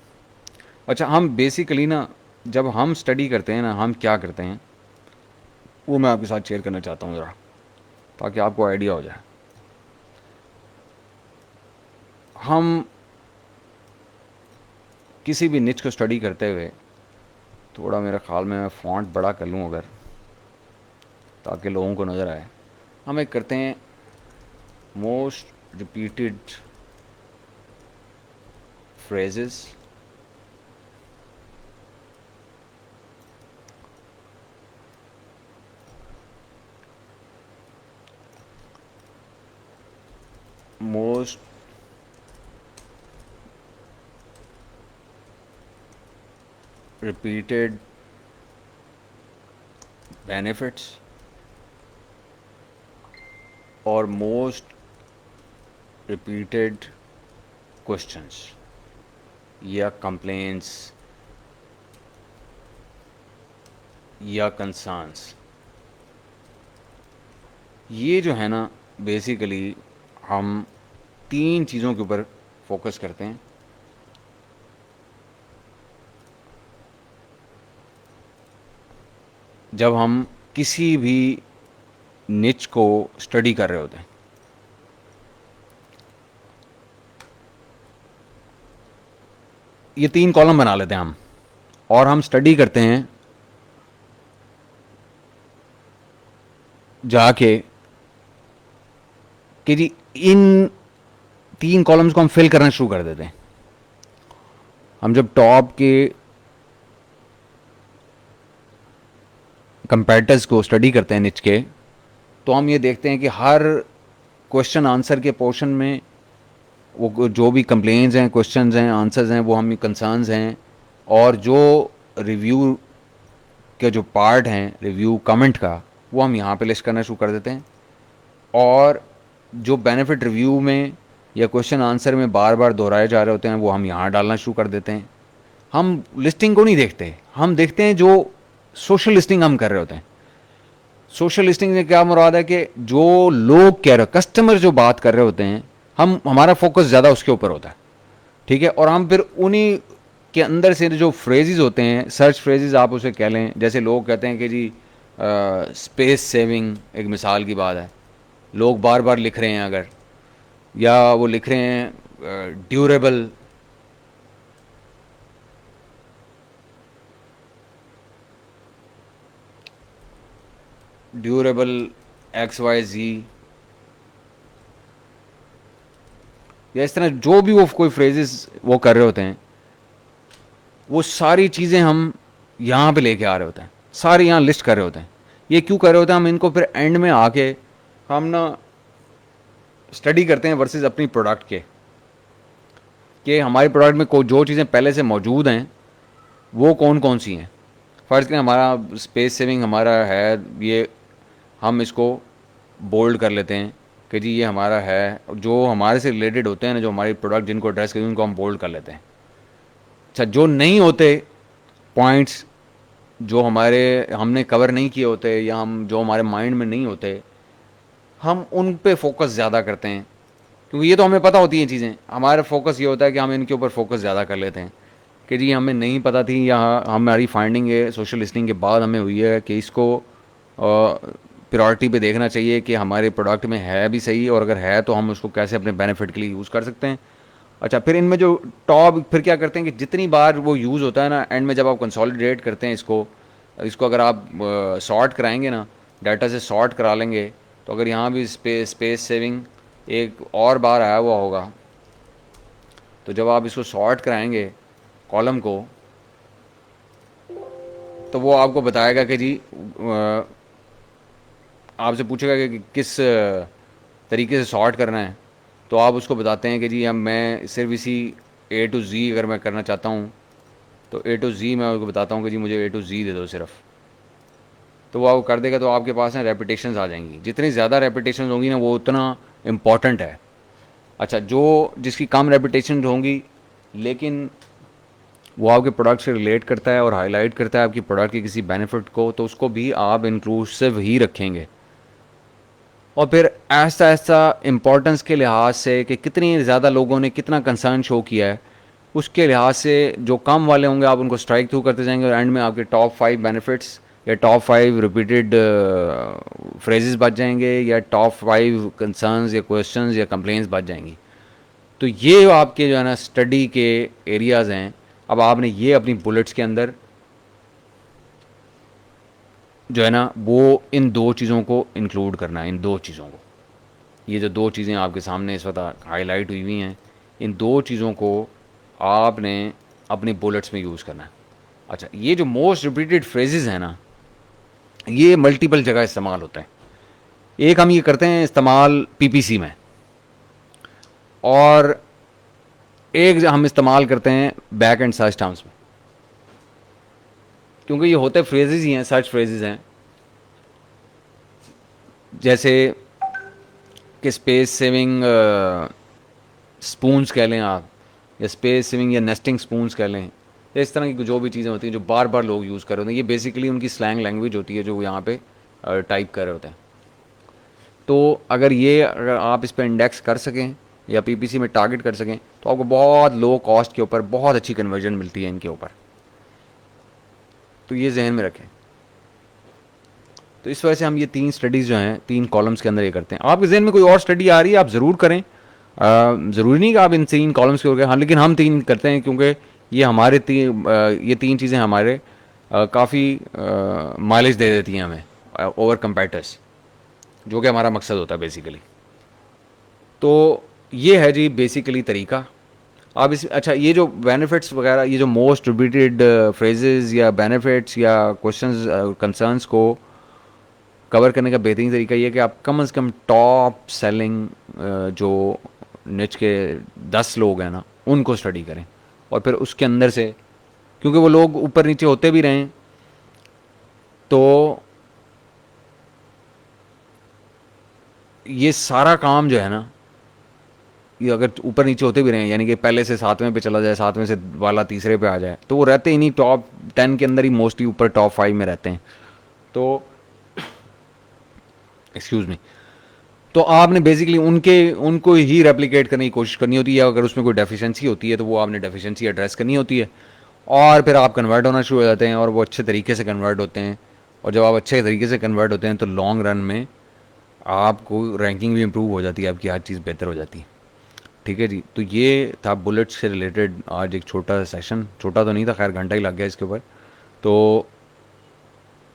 Speaker 1: अच्छा, हम बेसिकली ना जब हम स्टडी करते हैं ना, हम क्या करते हैं वो मैं आपके साथ शेयर करना चाहता हूँ ज़रा, ताकि आपको आइडिया हो जाए। हम किसी भी निच को स्टडी करते हुए, थोड़ा मेरे ख्याल में मैं फ़ॉन्ट बड़ा कर लूँ अगर, ताकि लोगों को नज़र आए। हम एक करते हैं most repeated phrases most repeated benefits और most repeated questions या complaints या concerns। ये जो है ना बेसिकली हम 3 चीज़ों के ऊपर फोकस करते हैं। जब हम किसी भी निच को स्टडी कर रहे होते हैं, ये 3 कॉलम बना लेते हैं हम, और हम स्टडी करते हैं जाके कि जी इन 3 कॉलम्स को हम फिल करना शुरू कर देते हैं। हम जब टॉप के कंपैरेटर्स को स्टडी करते हैं निच के, तो हम ये देखते हैं कि हर क्वेश्चन आंसर के पोर्शन में वो जो भी कंप्लेंट्स हैं, क्वेश्चंस हैं, आंसर्स हैं, वो हम कंसर्न्स हैं, और जो रिव्यू के जो पार्ट हैं रिव्यू कमेंट का, वो हम यहाँ पे लिस्ट करना शुरू कर देते हैं। और जो बेनिफिट रिव्यू में या क्वेश्चन आंसर में बार बार दोहराए जा रहे होते हैं, वो हम यहाँ डालना शुरू कर देते हैं। हम लिस्टिंग को नहीं देखते, हम देखते हैं जो सोशल लिस्टिंग हम कर रहे होते हैं। सोशल लिस्टिंग से क्या मुराद है कि जो लोग कह रहे हो, कस्टमर जो बात कर रहे होते हैं, हम हमारा फोकस ज़्यादा उसके ऊपर होता है, ठीक है। और हम फिर उन्हीं के अंदर से जो फ्रेजेस होते हैं, सर्च फ्रेजेस आप उसे कह लें, जैसे लोग कहते हैं कि जी स्पेस सेविंग एक मिसाल की बात है, लोग बार बार लिख रहे हैं अगर, या वो लिख रहे हैं ड्यूरेबल, ड्यूरेबल XYZ, या इस तरह जो भी वो कोई फ्रेजेस वो कर रहे होते हैं, वो सारी चीज़ें हम यहाँ पे लेके आ रहे होते हैं, सारे यहाँ लिस्ट कर रहे होते हैं। ये क्यों कर रहे होते हैं, हम इनको फिर एंड में आके हम ना स्टडी करते हैं वर्सेस अपनी प्रोडक्ट के, कि हमारे प्रोडक्ट में जो चीज़ें पहले से मौजूद हैं वो कौन कौन सी हैं। फ़र्ज़ करें हमारा स्पेस सेविंग हमारा है, ये हम इसको बोल्ड कर लेते हैं कि जी ये हमारा है, जो हमारे से रिलेटेड होते हैं ना, जो हमारी प्रोडक्ट जिनको एड्रेस करें उनको हम बोल्ड कर लेते हैं। अच्छा, जो नहीं होते पॉइंट्स, जो हमारे हमने कवर नहीं किए होते, या हम जो हमारे माइंड में नहीं होते, हम उन पे फोकस ज़्यादा करते हैं, क्योंकि ये तो हमें पता होती हैं चीज़ें। हमारा फोकस ये होता है कि हम इनके ऊपर फोकस ज़्यादा कर लेते हैं कि जी हमें नहीं पता थी, या हमारी फाइंडिंग है सोशल लिस्टिंग के बाद हमें हुई है कि इसको प्रायोरिटी पे देखना चाहिए कि हमारे प्रोडक्ट में है भी सही, और अगर है तो हम उसको कैसे अपने बेनिफिट के लिए यूज़ कर सकते हैं। अच्छा, फिर इनमें जो टॉप फिर क्या करते हैं कि जितनी बार वो यूज़ होता है ना, एंड में जब आप कंसोलिडेट करते हैं इसको, इसको अगर आप सॉर्ट कराएंगे ना, डाटा से सॉर्ट करा लेंगे, तो अगर यहाँ भी स्पेस सेविंग एक और बार आया हुआ होगा, तो जब आप इसको सॉर्ट कराएंगे कॉलम को, तो वो आपको बताएगा कि जी आपसे पूछेगा कि किस तरीके से सॉर्ट करना है, तो आप उसको बताते हैं कि जी अब मैं सिर्फ इसी ए टू ज़ी अगर मैं करना चाहता हूँ, तो ए टू ज़ी मैं उसको बताता हूँ कि जी मुझे ए टू ज़ी दे दो सिर्फ, तो वो आपको कर देगा। तो आपके पास ना रेपिटेशंस आ जाएंगी, जितनी ज़्यादा रेपिटेशंस होंगी ना वो उतना इम्पॉर्टेंट है। अच्छा, जो जिसकी कम रेपिटेशन होंगी लेकिन वो आपके प्रोडक्ट से रिलेट करता है और हाईलाइट करता है आपकी प्रोडक्ट के किसी बेनिफिट को, तो उसको भी आप इंक्लूसिव ही रखेंगे। और फिर ऐसा ऐसा इम्पोर्टेंस के लिहाज से कि कितनी ज़्यादा लोगों ने कितना कंसर्न शो किया है, उसके लिहाज से जो कम वाले होंगे आप उनको स्ट्राइक थ्रू करते जाएंगे, और एंड में आपके टॉप 5 बेनिफिट्स या टॉप 5 रिपीटेड फ्रेजेस बच जाएंगे, या टॉप 5 कंसर्न्स या क्वेश्चंस या कंप्लेंट्स बच जाएंगी। तो ये आपके जो है ना स्टडी के एरियाज़ हैं। अब आपने ये अपनी बुलेट्स के अंदर जो है ना वो इन दो चीज़ों को इंक्लूड करना है, इन दो चीज़ों को। ये जो दो चीज़ें आपके सामने इस वक्त हाईलाइट हुई हुई हैं, इन दो चीज़ों को आपने अपनी बुलेट्स में यूज़ करना है। अच्छा, ये जो मोस्ट रिपीटेड फ्रेजेस हैं ना, ये मल्टीपल जगह इस्तेमाल होते हैं। एक हम ये करते हैं इस्तेमाल पीपीसी में, और एक हम इस्तेमाल करते हैं बैक एंड सर्च टर्म्स में, क्योंकि ये होते फ्रेजेस ही हैं, सर्च फ्रेजेस हैं। जैसे कि स्पेस सेविंग स्पून्स कह लें आप, या स्पेस सेविंग या नेस्टिंग स्पून्स कह लें, या इस तरह की जो भी चीज़ें होती हैं जो बार बार लोग यूज़ कर रहे होते हैं, ये बेसिकली उनकी स्लैंग लैंग्वेज होती है जो यहाँ पे टाइप कर रहे होते हैं। तो अगर आप इस पर इंडेक्स कर सकें या पीपीसी में टारगेट कर सकें, तो आपको बहुत लो कॉस्ट के ऊपर बहुत अच्छी कन्वर्जन मिलती है इनके ऊपर। तो ये जहन में रखें। तो इस वजह से हम ये 3 स्टडीज़ जो हैं 3 कॉलम्स के अंदर ये करते हैं। आपके जहन में कोई और स्टडी आ रही है आप ज़रूर करें, ज़रूरी नहीं कि आप इन 3 कॉलम्स के हो गए, हाँ, लेकिन हम 3 करते हैं क्योंकि ये ये 3 चीज़ें हमारे काफ़ी माइलेज दे देती हैं हमें ओवर कंपेटर्स, जो कि हमारा मकसद होता है बेसिकली। तो ये है जी बेसिकली तरीका। आप इस अच्छा, ये जो बेनिफिट्स वगैरह, ये जो मोस्ट रिपीटेड फ्रेजेस या बेनिफिट्स या क्वेश्चंस कंसर्न्स को कवर करने का बेहतरीन तरीका ये है कि आप कम से कम टॉप सेलिंग जो निच के 10 लोग हैं ना उनको स्टडी करें, और फिर उसके अंदर से, क्योंकि वो लोग ऊपर नीचे होते भी रहें, तो ये सारा काम जो है ना, ये अगर ऊपर नीचे होते भी रहें, यानी कि पहले से 7वें पे चला जाए, 7वें से वाला तीसरे पे आ जाए, तो वो रहते ही नहीं, टॉप 10 के अंदर ही मोस्टली ऊपर टॉप 5 में रहते हैं। तो एक्सक्यूज़ मी, तो आपने बेसिकली उनको ही रेप्लिकेट करने की कोशिश करनी होती है। अगर उसमें कोई डेफिशिएंसी होती है तो वो आपने डेफिशिएंसी एड्रेस करनी होती है, और फिर आप कन्वर्ट होना शुरू हो जाते हैं, और वो अच्छे तरीके से कन्वर्ट होते हैं। और जब आप अच्छे तरीके से कन्वर्ट होते हैं तो लॉन्ग रन में आपको रैंकिंग भी इम्प्रूव हो जाती है, आपकी हर चीज़ बेहतर हो जाती है। ठीक है जी, तो ये था बुलेट्स से रिलेटेड आज एक छोटा सा सेशन। छोटा तो नहीं था, खैर घंटा ही लग गया इसके ऊपर। तो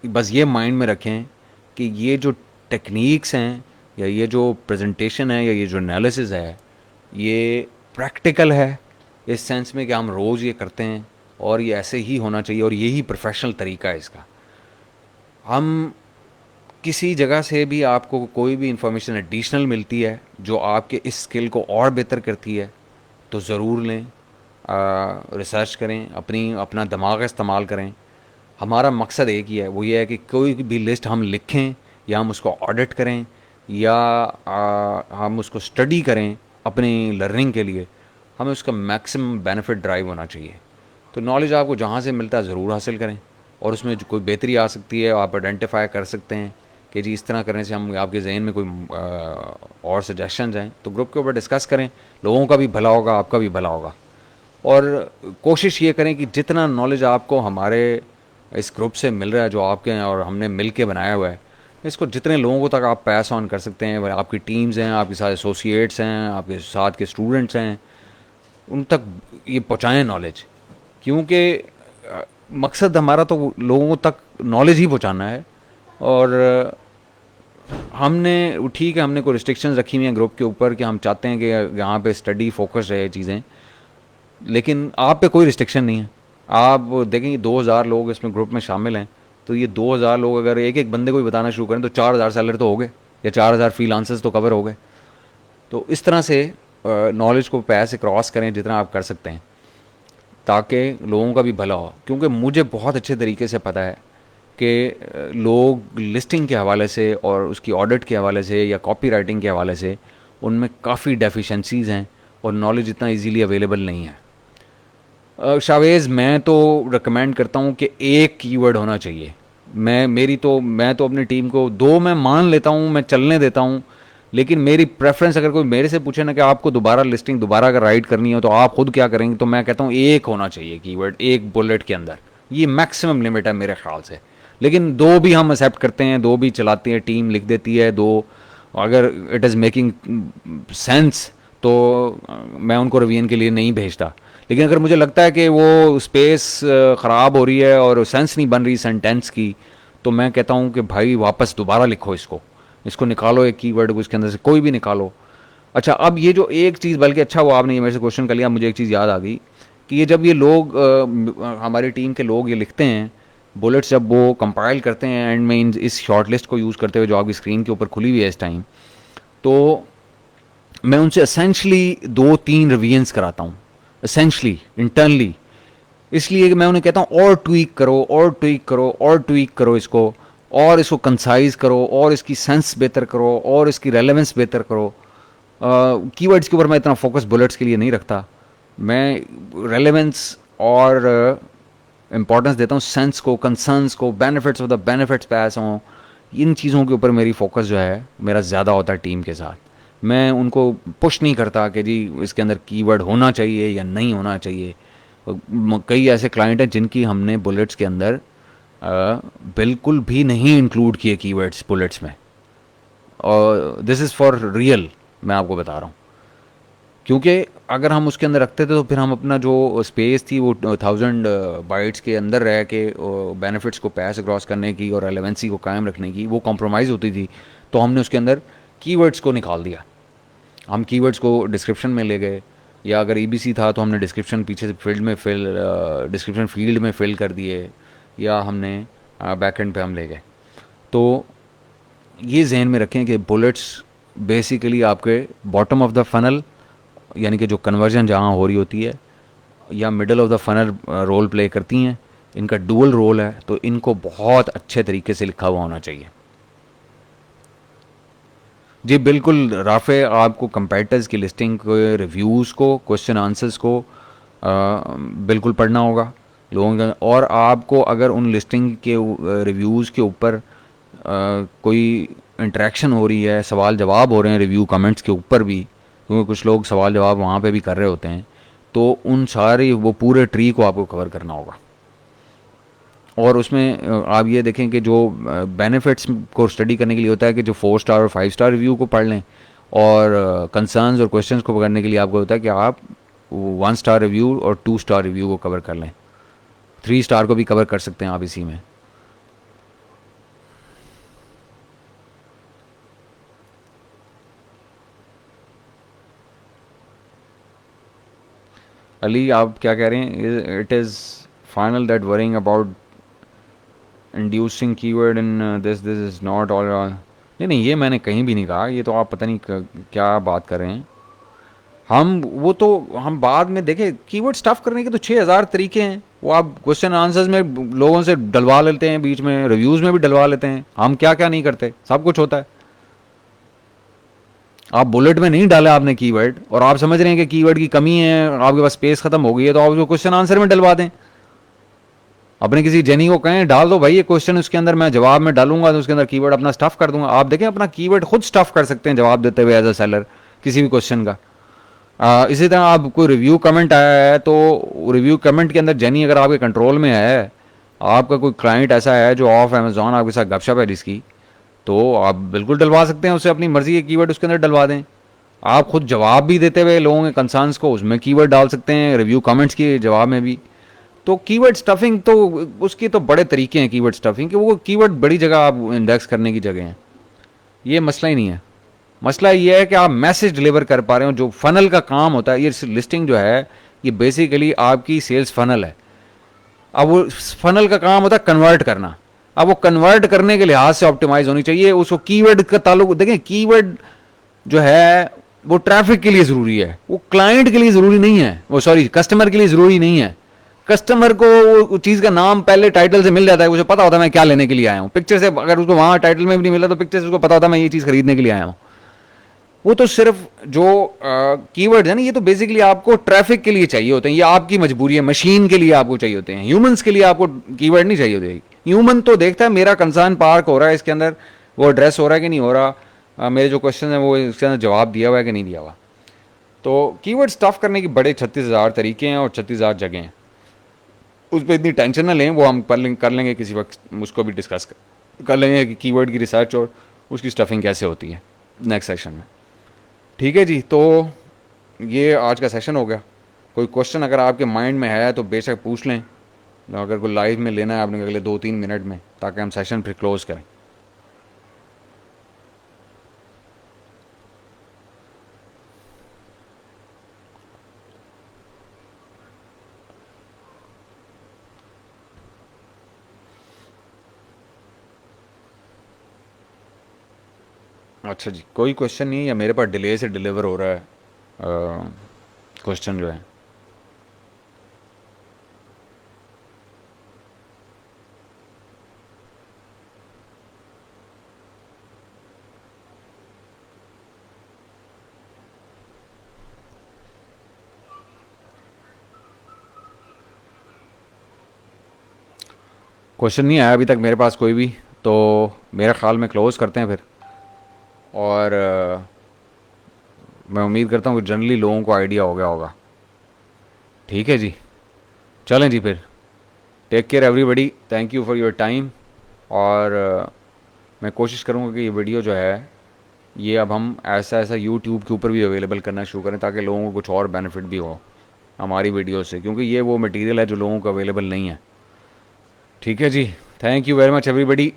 Speaker 1: बस ये माइंड में रखें कि ये जो टेक्निक्स हैं, या ये जो प्रेजेंटेशन है, या ये जो एनालिसिस है, ये प्रैक्टिकल है इस सेंस में कि हम रोज़ ये करते हैं, और ये ऐसे ही होना चाहिए, और यही प्रोफेशनल तरीका है इसका। हम किसी जगह से भी आपको कोई भी इंफॉर्मेशन एडिशनल मिलती है जो आपके इस स्किल को और बेहतर करती है, तो ज़रूर लें, रिसर्च करें, अपना दिमाग इस्तेमाल करें। हमारा मकसद एक ही है, वो ये है कि कोई भी लिस्ट हम लिखें, या हम उसको ऑडिट करें, या हम उसको स्टडी करें अपनी लर्निंग के लिए, हमें उसका मैक्सिमम बेनिफिट ड्राइव होना चाहिए। तो नॉलेज आपको जहाँ से मिलता है ज़रूर हासिल करें, और उसमें जो कोई बेहतरी आ सकती है आप आइडेंटिफाई कर सकते हैं कि जी इस तरह करने से हम, आपके जहन में कोई और सजेशंस हैं तो ग्रुप के ऊपर डिस्कस करें। लोगों का भी भला होगा, आपका भी भला होगा। और कोशिश ये करें कि जितना नॉलेज आपको हमारे इस ग्रुप से मिल रहा है, जो आपके हैं और हमने मिल के बनाया हुआ है, इसको जितने लोगों तक आप पास ऑन कर सकते हैं, आपकी टीम्स हैं, आपके साथ एसोसिएट्स हैं, आपके साथ के स्टूडेंट्स हैं, उन तक ये पहुँचाएँ नॉलेज, क्योंकि मकसद हमारा तो लोगों तक नॉलेज ही पहुँचाना है। और हमने ठीक है, हमने कोई रिस्ट्रिक्शंस रखी हुई हैं ग्रुप के ऊपर कि हम चाहते हैं कि यहाँ पे स्टडी फोकस रहे चीज़ें, लेकिन आप पे कोई रिस्ट्रिक्शन नहीं है। आप देखेंगे 2000 लोग इसमें ग्रुप में शामिल हैं, तो ये 2000 लोग अगर एक एक बंदे को भी बताना शुरू करें तो 4000 सेलर तो हो गए, या 4000 फ्रीलांसर्स तो कवर हो गए। तो इस तरह से नॉलेज को पैर से क्रॉस करें जितना आप कर सकते हैं, ताकि लोगों का भी भला हो। क्योंकि मुझे बहुत अच्छे तरीके से पता है कि लोग लिस्टिंग के हवाले से और उसकी ऑडिट के हवाले से या कॉपी राइटिंग के हवाले से उनमें काफ़ी डेफिशिएंसीज़ हैं और नॉलेज इतना इजीली अवेलेबल नहीं है। शावेज़, मैं तो रिकमेंड करता हूँ कि एक कीवर्ड होना चाहिए। मैं तो अपनी टीम को दो मैं मान लेता हूँ, मैं चलने देता हूँ, लेकिन मेरी प्रेफरेंस अगर कोई मेरे से पूछे ना कि आपको दोबारा लिस्टिंग दोबारा अगर राइट करनी हो तो आप खुद क्या करेंगे, तो मैं कहता हूँ एक होना चाहिए कीवर्ड एक बुलेट के अंदर। ये मैक्सिमम लिमिट है मेरे ख्याल से। लेकिन दो भी हम एक्सेप्ट करते हैं, दो भी चलाती है टीम, लिख देती है दो, अगर इट इज़ मेकिंग सेंस तो मैं उनको रिवीजन के लिए नहीं भेजता। लेकिन अगर मुझे लगता है कि वो स्पेस ख़राब हो रही है और सेंस नहीं बन रही सेंटेंस की, तो मैं कहता हूँ कि भाई वापस दोबारा लिखो इसको, इसको निकालो, एक कीवर्ड को इसके अंदर से कोई भी निकालो। अच्छा, अब ये जो एक चीज़, बल्कि अच्छा वो आपने ये मेरे से क्वेश्चन कर लिया, मुझे एक चीज़ याद आ गई कि ये जब ये लोग हमारी टीम के लोग ये लिखते हैं बुलेट्स, जब वो कंपाइल करते हैं एंड में इस शॉर्ट लिस्ट को यूज़ करते हुए जो आपकी स्क्रीन के ऊपर खुली हुई है इस टाइम, तो मैं उनसे असेंशली 2-3 रिवीजन्स कराता हूँ, असेंशली इंटरनली। इसलिए कि मैं उन्हें कहता हूँ और ट्वीक करो और ट्वीक करो और ट्वीक करो इसको, और इसको कंसाइज करो और इसकी सेंस बेहतर करो और इसकी रेलेवेंस बेहतर करो। कीवर्ड्स के ऊपर मैं इतना फोकस बुलेट्स के लिए नहीं रखता, मैं रेलेवेंस और इम्पोर्टेंस देता हूँ सेंस को, कंसर्न्स को, बेनिफिट्स ऑफ द बेनिफिट्स पास हों, इन चीज़ों के ऊपर मेरी फोकस जो है मेरा ज़्यादा होता है टीम के साथ। मैं उनको पुश नहीं करता कि जी इसके अंदर कीवर्ड होना चाहिए या नहीं होना चाहिए। कई ऐसे क्लाइंट हैं जिनकी हमने बुलेट्स के अंदर बिल्कुल भी नहीं इंक्लूड किए कीवर्ड्स बुलेट्स में, और दिस इज़ फॉर रियल, मैं आपको बता रहा हूँ। क्योंकि अगर हम उसके अंदर रखते थे तो फिर हम अपना जो स्पेस थी वो 1000 बाइट्स के अंदर रह के बेनिफिट्स को पैस क्रॉस करने की और रेलेवेंसी को कायम रखने की वो कॉम्प्रोमाइज़ होती थी। तो हमने उसके अंदर कीवर्ड्स को निकाल दिया, हम कीवर्ड्स को डिस्क्रिप्शन में ले गए, या अगर ईबीसी था तो हमने डिस्क्रिप्शन पीछे से डिस्क्रिप्शन फील्ड में फिल कर दिए, या हमने बैकएंड पे हम ले गए। तो ये जहन में रखें कि बुलेट्स बेसिकली आपके बॉटम ऑफ द फनल, यानी कि जो कन्वर्जन जहाँ हो रही होती है, या middle of the funnel role play करती हैं। इनका डुअल रोल है, तो इनको बहुत अच्छे तरीके से लिखा हुआ होना चाहिए। जी बिल्कुल राफ़े, आपको कंपेटिटर्स की लिस्टिंग के रिव्यूज़ को, क्वेश्चन आंसर्स को बिल्कुल पढ़ना होगा लोगों का। और आपको अगर उन लिस्टिंग के रिव्यूज़ के ऊपर कोई इंटरेक्शन हो रही है, सवाल जवाब हो रहे हैं रिव्यू कमेंट्स के ऊपर भी, क्योंकि कुछ लोग सवाल जवाब वहाँ पे भी कर रहे होते हैं, तो उन सारी वो पूरे ट्री को आपको कवर करना होगा। और उसमें आप ये देखें कि जो बेनिफिट्स को स्टडी करने के लिए होता है कि जो 4 स्टार और 5 स्टार रिव्यू को पढ़ लें, और कंसर्न्स और क्वेश्चंस को पकड़ने के लिए आपको होता है कि आप 1 स्टार रिव्यू और 2 स्टार रिव्यू को कवर कर लें। 3 स्टार को भी कवर कर सकते हैं आप इसी में। अली, आप क्या कह रहे हैं? It is final that worrying about inducing keyword in this is not all. नहीं नहीं, ये मैंने कहीं भी नहीं कहा, ये तो आप पता नहीं क्या बात कर रहे हैं। हम बाद में देखें, कीवर्ड स्टफ करने के तो 6000 तरीके हैं, वो आप क्वेश्चन आंसर्स में लोगों से डलवा लेते हैं, बीच में रिव्यूज़ में भी डलवा लेते हैं। हम क्या क्या नहीं करते, सब कुछ होता है। आप बुलेट में नहीं डाला आपने कीवर्ड, और आप समझ रहे हैं कि कीवर्ड की कमी है, आपके पास स्पेस खत्म हो गई है, तो आप उसको क्वेश्चन आंसर में डलवा दें। अपने किसी जेनी को कहें डाल दो भाई ये क्वेश्चन, उसके अंदर मैं जवाब में डालूंगा तो उसके अंदर कीवर्ड अपना स्टफ कर दूंगा। आप देखें अपना कीवर्ड खुद स्टफ कर सकते हैं जवाब देते हुए एज अ सेलर किसी भी क्वेश्चन का। इसी तरह आप कोई रिव्यू कमेंट आया है, तो रिव्यू कमेंट के अंदर जेनी अगर आपके कंट्रोल में है, आपका कोई क्लाइंट ऐसा है जो ऑफ अमेजोन आपके साथ गपशप है जिसकी, तो आप बिल्कुल डलवा सकते हैं उससे, अपनी मर्जी के कीवर्ड उसके अंदर डलवा दें। आप खुद जवाब भी देते हुए लोगों के कंसर्न्स को उसमें कीवर्ड डाल सकते हैं, रिव्यू कमेंट्स के जवाब में भी। तो कीवर्ड स्टफिंग तो उसकी तो बड़े तरीके हैं कीवर्ड स्टफिंग के, वो कीवर्ड बड़ी जगह आप इंडेक्स करने की जगह हैं, ये मसला ही नहीं है। मसला ये है कि आप मैसेज डिलीवर कर पा रहे हो। जो फनल का काम होता है, ये लिस्टिंग जो है ये बेसिकली आपकी सेल्स फनल है। अब वो फनल का काम होता है कन्वर्ट करना। अब वो कन्वर्ट करने के लिहाज से ऑप्टिमाइज होनी चाहिए। उसको कीवर्ड का ताल्लुक देखें, कीवर्ड जो है वो ट्रैफिक के लिए ज़रूरी है, वो क्लाइंट के लिए ज़रूरी नहीं है, वो सॉरी कस्टमर के लिए ज़रूरी नहीं है। कस्टमर को वो चीज़ का नाम पहले टाइटल से मिल जाता है, उसे पता होता है मैं क्या लेने के लिए आया हूँ। पिक्चर से अगर उसको वहाँ टाइटल में भी नहीं मिला तो पिक्चर से उसको पता होता है मैं ये चीज़ खरीदने के लिए आया हूँ। वो तो सिर्फ जो कीवर्ड है ना, ये तो बेसिकली आपको ट्रैफिक के लिए चाहिए होते हैं, ये आपकी मजबूरी है, मशीन के लिए आपको चाहिए होते हैं। ह्यूमंस के लिए आपको कीवर्ड नहीं चाहिए होते। ह्यूमन तो देखता है मेरा कंसर्न पार्क हो रहा है इसके अंदर, वो एड्रेस हो रहा है कि नहीं हो रहा, मेरे जो क्वेश्चन है वो इसके अंदर जवाब दिया हुआ है कि नहीं दिया हुआ। तो कीवर्ड स्टफ करने की बड़े 36,000 तरीके हैं और 36,000 जगह हैं। उस पर इतनी टेंशन ना लें, वो हम कर लेंगे किसी वक्त, उसको भी डिस्कस कर लेंगे कि कीवर्ड की रिसर्च और उसकी स्टफिंग कैसे होती है नेक्स्ट सेशन में। ठीक है जी, तो ये आज का सेशन हो गया। कोई क्वेश्चन अगर आपके माइंड में है तो बेशक पूछ लें, अगर कोई लाइव में लेना है आपने अगले 2-3 मिनट में, ताकि हम सेशन फिर क्लोज करें। अच्छा जी, कोई क्वेश्चन नहीं है या मेरे पास डिले से डिलीवर हो रहा है क्वेश्चन जो है? क्वेश्चन नहीं आया अभी तक मेरे पास कोई भी, तो मेरा ख्याल में क्लोज़ करते हैं फिर। और मैं उम्मीद करता हूँ कि जनरली लोगों को आइडिया हो गया होगा। ठीक है जी, चलें जी फिर। Take care everybody, thank you for your time. और मैं कोशिश करूँगा कि ये वीडियो जो है ये अब हम ऐसा ऐसा यूट्यूब के ऊपर भी अवेलेबल करना शुरू करें, ताकि लोगों को कुछ और बेनिफिट भी हो हमारी वीडियो से, क्योंकि ये वो मटेरियल है जो लोगों को अवेलेबल नहीं है। ठीक है जी, thank you very much everybody.